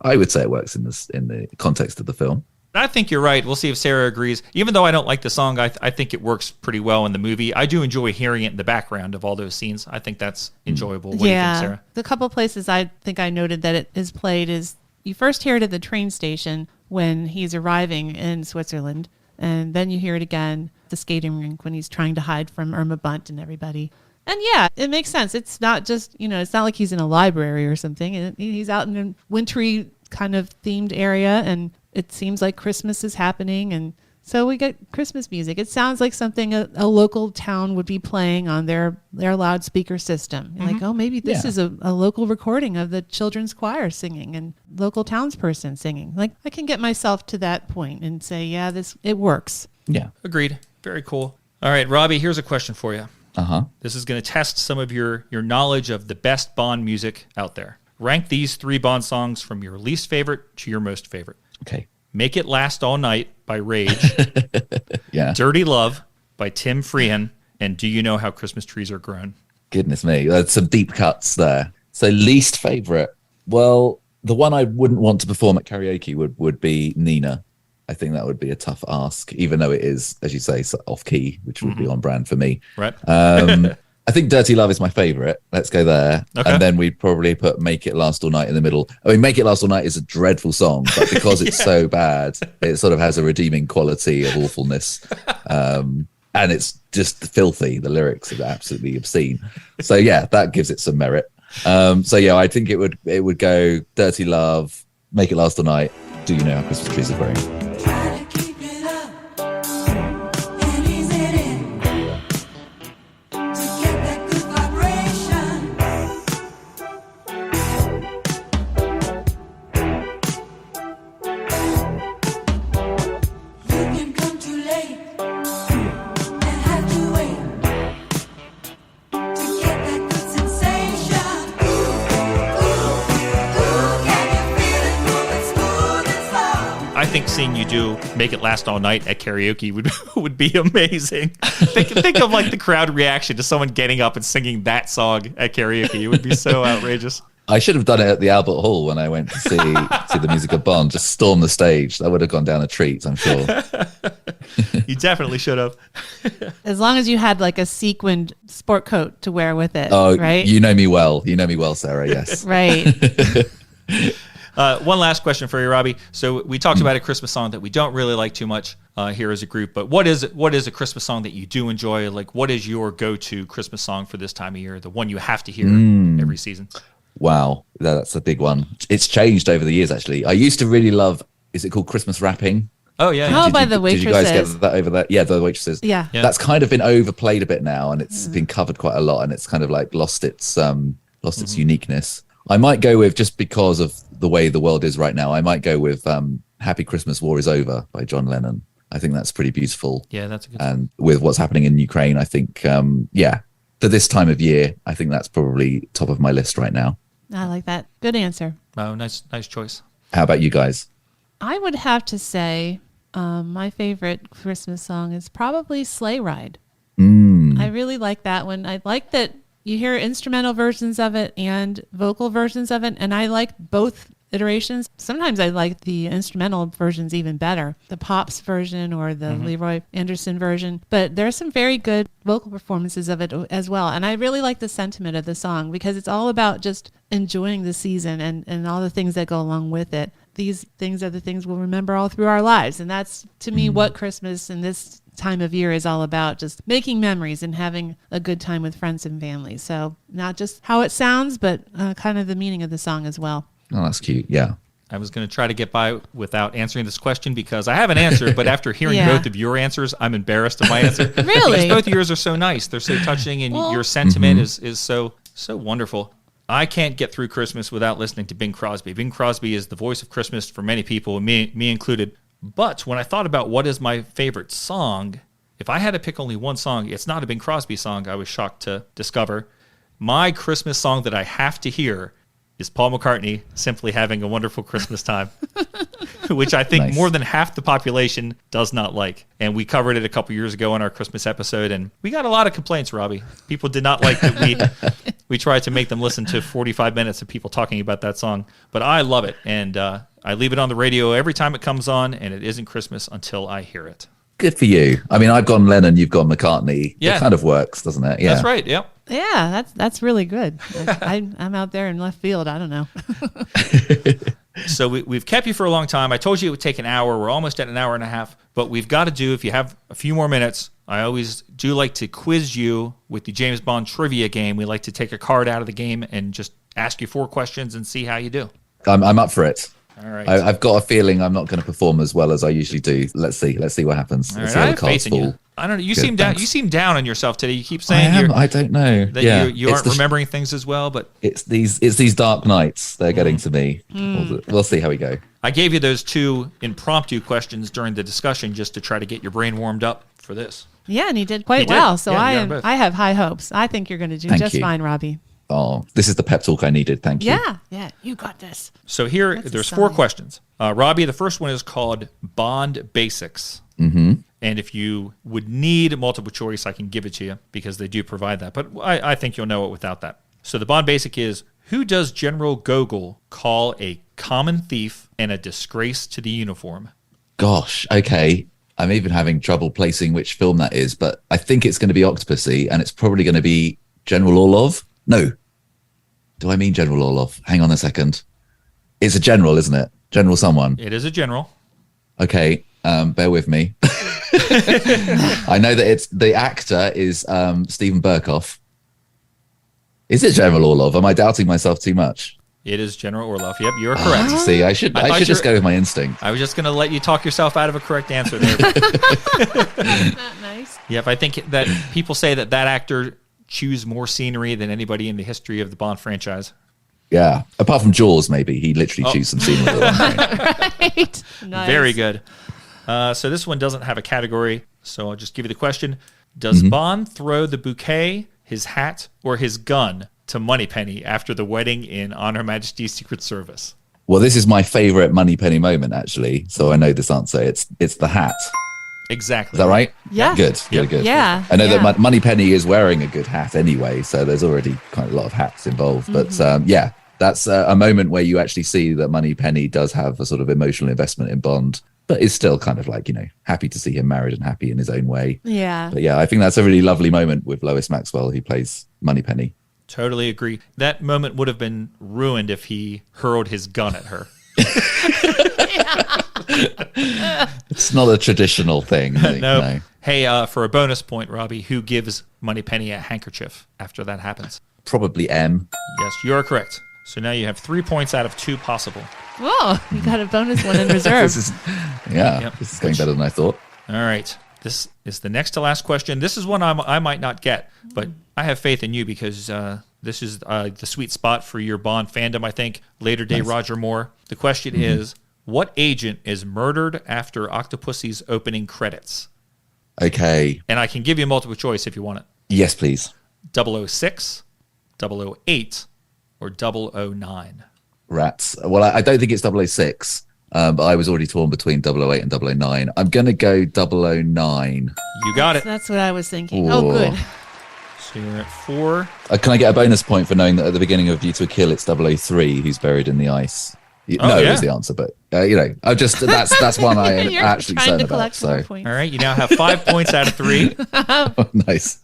I would say it works in the context of the film. I think you're right. We'll see if Sarah agrees. Even though I don't like the song, I think it works pretty well in the movie. I do enjoy hearing it in the background of all those scenes. I think that's enjoyable. What do you think, Sarah? The couple places I think I noted that it is played is you first hear it at the train station when he's arriving in Switzerland, and then you hear it again at the skating rink when he's trying to hide from Irma Bunt and everybody. And yeah, it makes sense. It's not just, it's not like he's in a library or something. He's out in a wintry kind of themed area, and it seems like Christmas is happening. And so we get Christmas music. It sounds like something a local town would be playing on their loudspeaker system. You're like, oh, maybe this is a local recording of the children's choir singing and local townsperson singing. Like, I can get myself to that point and say, yeah, it works. Yeah. Agreed. Very cool. All right, Robbie, here's a question for you. This is going to test some of your knowledge of the best Bond music out there. Rank these 3 Bond songs from your least favorite to your most favorite. Okay. Make It Last All Night by Rage. Yeah. Dirty Love by Tim Freehan. And Do You Know How Christmas Trees Are Grown? Goodness me. That's some deep cuts there. So least favorite. Well, the one I wouldn't want to perform at karaoke would be Nina. I think that would be a tough ask, even though it is, as you say, off key, which would be on brand for me. Right. I think Dirty Love is my favorite. Let's go there. Okay. And then we'd probably put Make It Last All Night in the middle. I mean, Make It Last All Night is a dreadful song, but because it's so bad, it sort of has a redeeming quality of awfulness. And it's just filthy. The lyrics are absolutely obscene. So yeah, that gives it some merit. So yeah, I think it would go Dirty Love, Make It Last All Night, Do You Know How Christmas Trees Are Growing? Try to keep it up and ease it in to get that good vibration. You can come too late and have to wait to get that good sensation. Ooh, can you feel it moving smooth and slow? I think seeing you do Make It Last All Night at karaoke would be amazing. Think of like the crowd reaction to someone getting up and singing that song at karaoke. It would be so outrageous. I should have done it at the Albert Hall when I went to see the music of Bond. Just storm the stage. That would have gone down a treat, I'm sure. You definitely should have. As long as you had like a sequined sport coat to wear with it, Oh, right? You know me well. You know me well, Sarah. Yes. Right. One last question for you, Robbie. So we talked about a Christmas song that we don't really like too much here as a group, but what is a Christmas song that you do enjoy? Like, what is your go-to Christmas song for this time of year? The one you have to hear every season? Wow, that's a big one. It's changed over the years, actually. I used to really love, is it called Christmas Wrapping? Oh, yeah. Oh, by the Did you guys Waitresses. get that over there? Yeah, the Waitresses. Yeah. Yeah. That's kind of been overplayed a bit now, and it's been covered quite a lot, and it's kind of like lost its uniqueness. I might go with, just because of the way the world is right now, I might go with Happy Christmas, War is Over by John Lennon. I think that's pretty beautiful. Yeah, that's a good And with what's happening in Ukraine, I think, for this time of year, I think that's probably top of my list right now. I like that. Good answer. Oh, nice choice. How about you guys? I would have to say my favorite Christmas song is probably Sleigh Ride I really like that one. I like that you hear instrumental versions of it and vocal versions of it, and I like both iterations. Sometimes I like the instrumental versions even better, the Pops version or the Leroy Anderson version. But there are some very good vocal performances of it as well. And I really like the sentiment of the song because it's all about just enjoying the season and all the things that go along with it. These things are the things we'll remember all through our lives. And that's, to me, what Christmas and this time of year is all about, just making memories and having a good time with friends and family. So not just how it sounds, but kind of the meaning of the song as well. Oh, that's cute. Yeah. I was going to try to get by without answering this question because I have an answer, but after hearing Yeah. both of your answers, I'm embarrassed of my answer. Really? Because both of yours are so nice. They're so touching, and your sentiment is so wonderful. I can't get through Christmas without listening to Bing Crosby. Bing Crosby is the voice of Christmas for many people, me included. But when I thought about what is my favorite song, if I had to pick only one song, it's not a Bing Crosby song, I was shocked to discover. My Christmas song that I have to hear is Paul McCartney, Simply Having a Wonderful Christmas Time, which I think Nice. more than half the population does not like. And we covered it a couple years ago on our Christmas episode, and we got a lot of complaints, Robbie. People did not like that we tried to make them listen to 45 minutes of people talking about that song. But I love it, and I leave it on the radio every time it comes on, and it isn't Christmas until I hear it. Good for you. I mean, I've gone Lennon, you've gone McCartney. Yeah. It kind of works, doesn't it? Yeah. That's right, yep. Yeah, that's really good. I'm out there in left field. I don't know. So we've kept you for a long time. I told you it would take an hour. We're almost at an hour and a half. But we've got to do, if you have a few more minutes, I always do like to quiz you with the James Bond trivia game. We like to take a card out of the game and just ask you 4 questions and see how you do. I'm up for it. All right. I've got a feeling I'm not going to perform as well as I usually do. Let's see what happens. All Let's right. see I how have the cards faith in you. fall. I don't know. You Good, seem down. thanks. You seem down on yourself today. You keep I saying am. I don't know. that Yeah. you It's aren't the- remembering things as well. But It's these dark nights. They're getting to me. We'll see how we go. I gave you those 2 impromptu questions during the discussion just to try to get your brain warmed up for this. Yeah, and you did quite You did. well. So Yeah, you got 'em both. I have high hopes. I think you're going to do Thank just you. fine, Robbie. Oh, this is the pep talk I needed. Thank you. Yeah, you got this. So here, That's a there's 4 sign. questions. Robbie, the first one is called Bond Basics. Mm-hmm. And if you would need multiple choice, I can give it to you because they do provide that. But I think you'll know it without that. So the Bond Basic is, who does General Gogol call a common thief and a disgrace to the uniform? Gosh. Okay. I'm even having trouble placing which film that is, but I think it's going to be Octopussy, and it's probably going to be General Orlov. No. Do I mean General Orlov? Hang on a second. It's a general, isn't it? General someone. It is a general. Okay. Bear with me. I know that it's the actor is Stephen Burkoff. Is it General Orlov? Am I doubting myself too much? It is General Orlov. Yep, you're correct. See, I should thought just you're- go with my instinct. I was just going to let you talk yourself out of a correct answer there. Not nice. Yep, I think that people say that actor chews more scenery than anybody in the history of the Bond franchise. Yeah. Apart from Jaws, maybe he literally chews some scenery. Right. Nice. Very good. So this one doesn't have a category, so I'll just give you the question. Does Bond throw the bouquet, his hat, or his gun to Moneypenny after the wedding in On Her Majesty's Secret Service? Well, this is my favorite Moneypenny moment, actually. So I know this answer. It's the hat. Exactly. Is that right? Yeah. Good. Yep. Good. Yeah. I know yeah. that Moneypenny is wearing a good hat anyway, so there's already quite a lot of hats involved. But yeah, that's a moment where you actually see that Moneypenny does have a sort of emotional investment in Bond, but is still kind of like, happy to see him married and happy in his own way. Yeah. But yeah, I think that's a really lovely moment with Lois Maxwell, who plays Moneypenny. Totally agree. That moment would have been ruined if he hurled his gun at her. It's not a traditional thing. No. Hey, for a bonus point, Robbie, who gives Moneypenny a handkerchief after that happens? Probably M. Yes, you are correct. So now you have 3 points out of 2 possible. Whoa, you got a bonus one in reserve. This is Yep. this is going better than I thought. All right. This is the next to last question. This is one I might not get, but I have faith in you because this is the sweet spot for your Bond fandom, I think. Later day Roger Moore. The question is, what agent is murdered after Octopussy's opening credits? Okay. And I can give you multiple choice if you want it. Yes, please. 006, 008, or 009. Rats. Well, I don't think it's 006, but I was already torn between 008 and 009. I'm going to go 009. You got it. That's what I was thinking. Ooh. Oh, good. So you're at 4. Can I get a bonus point for knowing that at the beginning of View to a Kill, it's 003 who's buried in the ice? Oh, No yeah. is the answer, but I just that's one I am You're actually trying certain to about. collect more So points. All right, you now have 5 points out of 3. nice,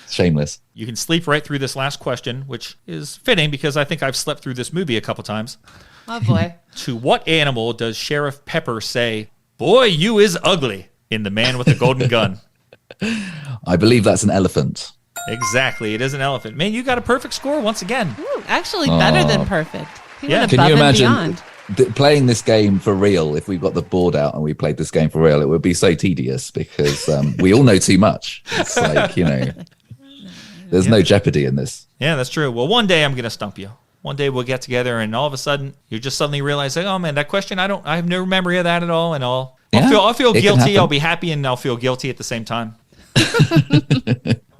shameless. You can sleep right through this last question, which is fitting because I think I've slept through this movie a couple times. Oh, boy. To what animal does Sheriff Pepper say, "Boy, you is ugly," in The Man with the Golden Gun? I believe that's an elephant. Exactly, it is an elephant. Man, you got a perfect score once again. Ooh, actually, better than perfect. He Yeah. went Can above you and imagine beyond. playing this game for real? If we got the board out and we played this game for real, it would be so tedious because we all know too much. It's like there's no jeopardy in this. Yeah, that's true. Well, one day I'm going to stump you. One day we'll get together and all of a sudden you just suddenly realize, like, oh man, that question, I have no memory of that at all. And I'll feel it can guilty. happen. I'll be happy and I'll feel guilty at the same time.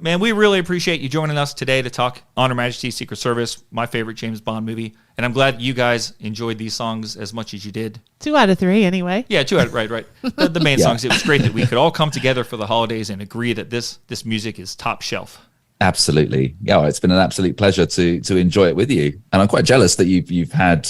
Man, we really appreciate you joining us today to talk On Her Majesty's Secret Service, my favorite James Bond movie. And I'm glad you guys enjoyed these songs as much as you did. 2 out of 3, anyway. Yeah, 2 out, right. The main Yeah. songs. It was great that we could all come together for the holidays and agree that this music is top shelf. Absolutely. Yeah, it's been an absolute pleasure to enjoy it with you. And I'm quite jealous that you've had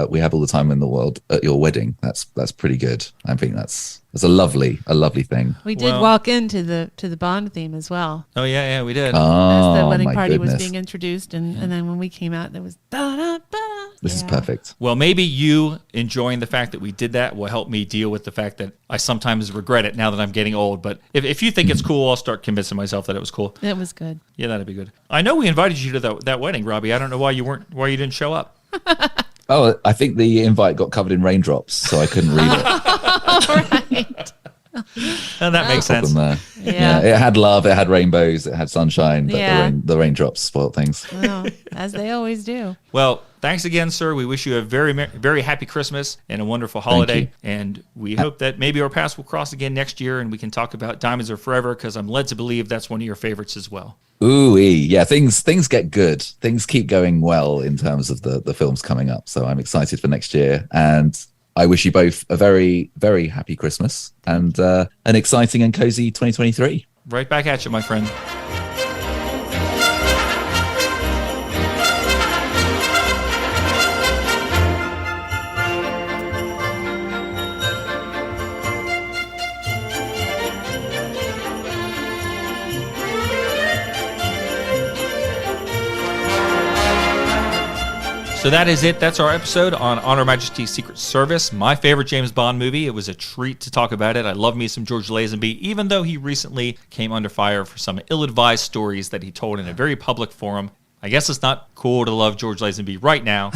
we have all the time in the world at your wedding. That's pretty good. I think that's a lovely thing. We did Well- walk into the Bond theme as well. Oh, yeah, we did. As the Oh, wedding my party was goodness. being introduced. And then when we came out, there was da-da-da. This is Yeah. perfect. Well, maybe you enjoying the fact that we did that will help me deal with the fact that I sometimes regret it now that I'm getting old. But if you think it's cool, I'll start convincing myself that it was cool. It was good. Yeah, that'd be good. I know we invited you to that wedding, Robbie. I don't know why you didn't show up. Oh, I think the invite got covered in raindrops, so I couldn't read it. Right. And that makes sense. Problem there. Yeah. It had love, it had rainbows, it had sunshine, but Yeah. the raindrops spoiled things. Well, as they always do. Well, thanks again, sir. We wish you a very, very happy Christmas and a wonderful holiday. you. And we hope that maybe our paths will cross again next year and we can talk about Diamonds Are Forever because I'm led to believe that's one of your favorites as well. Ooh, yeah, things get good. Things keep going well in terms of the films coming up. So I'm excited for next year, and I wish you both a very, very happy Christmas and an exciting and cozy 2023. Right back at you, my friend. So that is it. That's our episode on Her Majesty's Secret Service, my favorite James Bond movie. It was a treat to talk about it. I love me some George Lazenby, even though he recently came under fire for some ill-advised stories that he told in a very public forum. I guess it's not cool to love George Lazenby right now,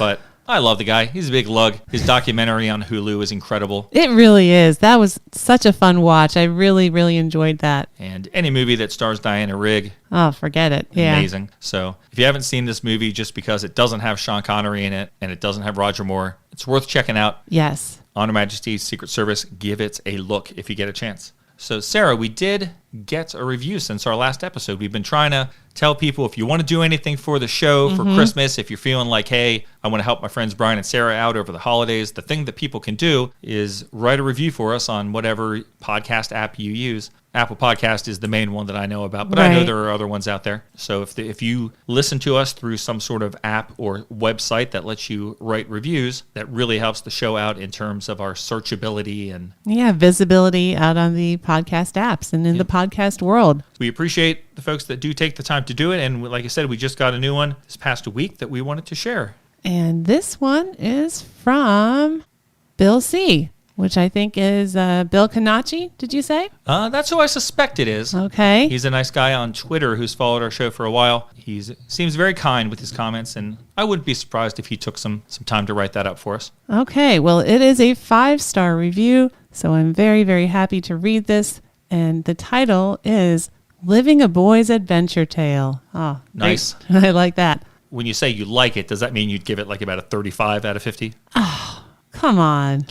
but I love the guy. He's a big lug. His documentary on Hulu is incredible. It really is. That was such a fun watch. I really, really enjoyed that. And any movie that stars Diana Rigg, Oh, forget it. Yeah. amazing. So if you haven't seen this movie just because it doesn't have Sean Connery in it and it doesn't have Roger Moore, it's worth checking out. Yes. On Her Majesty's Secret Service, give it a look if you get a chance. So, Sarah, we did get a review since our last episode. We've been trying to tell people if you want to do anything for the show for Christmas, if you're feeling like, hey, I want to help my friends Brian and Sarah out over the holidays, the thing that people can do is write a review for us on whatever podcast app you use. Apple Podcast is the main one that I know about, but I know Right. there are other ones out there. So if you listen to us through some sort of app or website that lets you write reviews, that really helps the show out in terms of our searchability. And Yeah, visibility out on the podcast apps and in the podcast world. we appreciate the folks that do take the time to do it. And like I said, we just got a new one this past week that we wanted to share. And this one is from Bill C., which I think is Bill Canacci, did you say? That's who I suspect it is. Okay. He's a nice guy on Twitter who's followed our show for a while. He seems very kind with his comments, and I wouldn't be surprised if he took some time to write that up for us. Okay, well, it is a 5-star review, so I'm very, very happy to read this. And the title is Living a Boy's Adventure Tale. Oh, great. Nice. I like that. When you say you like it, does that mean you'd give it like about a 35 out of 50? Come on.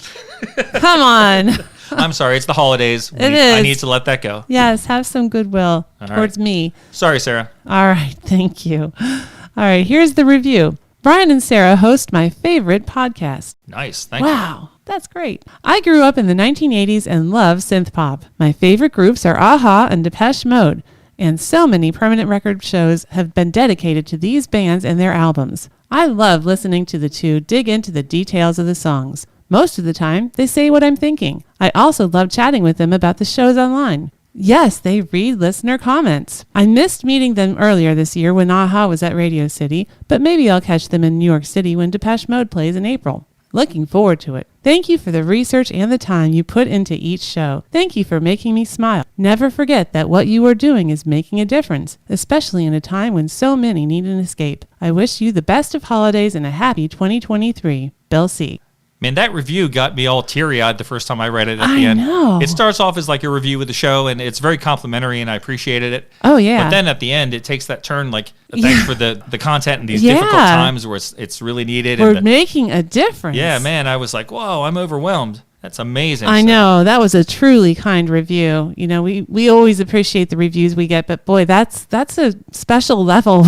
Come on. I'm sorry, it's the holidays. It I is. need to let that go. Yes, have some goodwill All towards right. me. Sorry, Sarah. All right, thank you. All right, here's the review. Brian and Sarah host my favorite podcast. Nice. Thank you. Wow. That's great. I grew up in the 1980s and love synth pop. My favorite groups are a-ha and Depeche Mode, and so many permanent record shows have been dedicated to these bands and their albums. I love listening to the two dig into the details of the songs. Most of the time, they say what I'm thinking. I also love chatting with them about the shows online. Yes, they read listener comments. I missed meeting them earlier this year when a-ha was at Radio City, but maybe I'll catch them in New York City when Depeche Mode plays in April. Looking forward to it. Thank you for the research and the time you put into each show. Thank you for making me smile. Never forget that what you are doing is making a difference, especially in a time when so many need an escape. I wish you the best of holidays and a happy 2023. Bill C. Man, that review got me all teary-eyed the first time I read it at the end. I know. It starts off as like a review of the show, and it's very complimentary, and I appreciated it. Oh, yeah. But then at the end, it takes that turn, like, thanks for the content in these difficult Yeah. times where it's really needed. We're and making a difference. yeah, man, I was like, whoa, I'm overwhelmed. That's amazing. I So- know. That was a truly kind review. You know, we always appreciate the reviews we get, but boy, that's a special level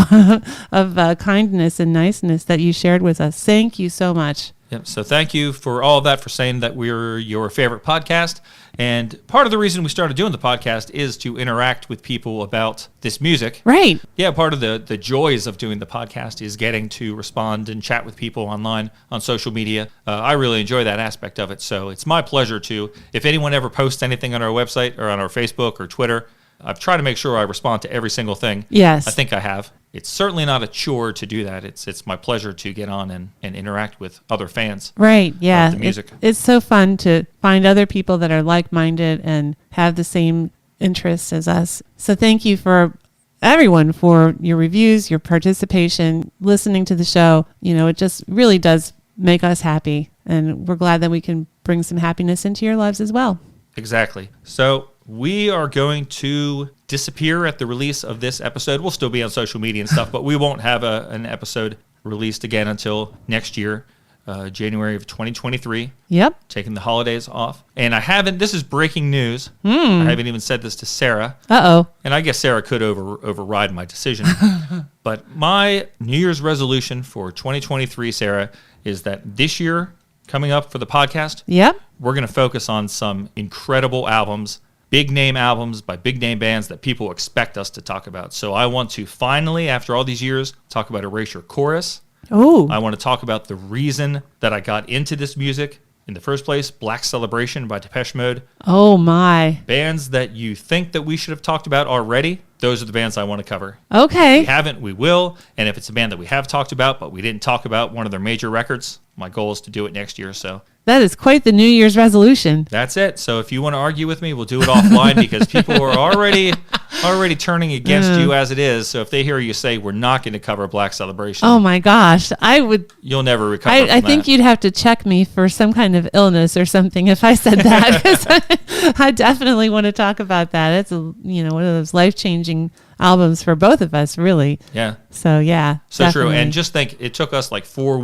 of kindness and niceness that you shared with us. Thank you so much. Yep. So thank you for all of that, for saying that we're your favorite podcast. And part of the reason we started doing the podcast is to interact with people about this music. Right. Yeah, part of the joys of doing the podcast is getting to respond and chat with people online on social media. I really enjoy that aspect of it. So it's my pleasure to, if anyone ever posts anything on our website or on our Facebook or Twitter, I've tried to make sure I respond to every single thing. Yes. I think I have. It's certainly not a chore to do that. It's my pleasure to get on and interact with other fans. Right. Yeah. Of the music. It's so fun to find other people that are like-minded and have the same interests as us. So thank you for everyone for your reviews, your participation, listening to the show. You know, it just really does make us happy. And we're glad that we can bring some happiness into your lives as well. Exactly. So we are going to disappear at the release of this episode. We'll still be on social media and stuff, but we won't have an episode released again until next year, January of 2023. Yep. Taking the holidays off. And this is breaking news. I haven't even said this to Sarah. Uh-oh. And I guess Sarah could override my decision. But my New Year's resolution for 2023, Sarah, is that this year, coming up for the podcast, Yep. we're going to focus on some incredible albums, big name albums by big name bands that people expect us to talk about. So I want to finally, after all these years, talk about Erasure Chorus. Oh. I want to talk about the reason that I got into this music in the first place, Black Celebration by Depeche Mode. Oh, my. Bands that you think that we should have talked about already, those are the bands I want to cover. Okay. If we haven't, we will. And if it's a band that we have talked about, but we didn't talk about one of their major records, my goal is to do it next year. So That is quite the New Year's resolution. that's it. So if you want to argue with me, we'll do it offline because people are already turning against you as it is. So if they hear you say we're not going to cover Black Celebration, Oh, my gosh. you'll never recover I from think that. you'd have to check me for some kind of illness or something if I said that, because I definitely want to talk about that. It's one of those life-changing albums for both of us, really. Yeah. So yeah, So true. definitely. And just think, it took us like 4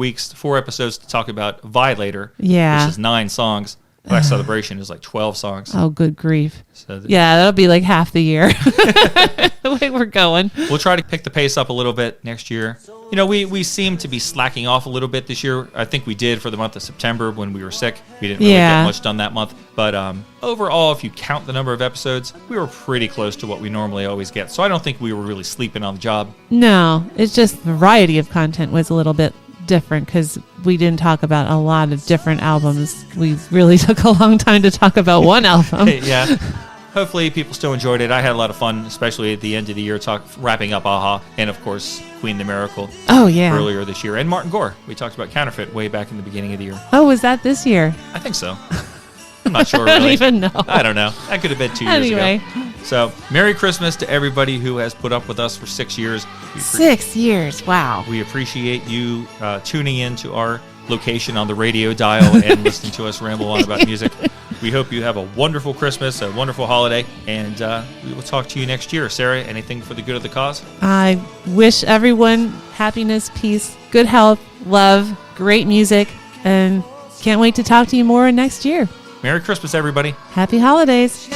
episodes to talk about Violator, Yeah. which is 9 songs. Black Celebration is like 12 songs. Oh, good grief. So Yeah, that'll be like half the year. The way we're going. we'll try to pick the pace up a little bit next year. You know, we seem to be slacking off a little bit this year. I think we did for the month of September when we were sick. We didn't really Yeah. get much done that month. But overall, if you count the number of episodes, we were pretty close to what we normally always get. So I don't think we were really sleeping on the job. No, it's just the variety of content was a little bit different because we didn't talk about a lot of different albums. We really took a long time to talk about one album. Yeah. Hopefully people still enjoyed it. I had a lot of fun, especially at the end of the year, wrapping up a-ha, and of course Queen the Miracle Oh, yeah. earlier this year, and Martin Gore. We talked about Counterfeit way back in the beginning of the year. Oh, was that this year? I think so. I'm not sure I don't really. even know. I don't know. That could have been 2 years Anyway. ago. So Merry Christmas to everybody who has put up with us for 6 years. 6 years. Wow. We appreciate you tuning in to our location on the radio dial and listening to us ramble on about music. We hope you have a wonderful Christmas, a wonderful holiday, and we will talk to you next year. Sarah, anything for the good of the cause? I wish everyone happiness, peace, good health, love, great music, and can't wait to talk to you more next year. Merry Christmas, everybody. Happy holidays.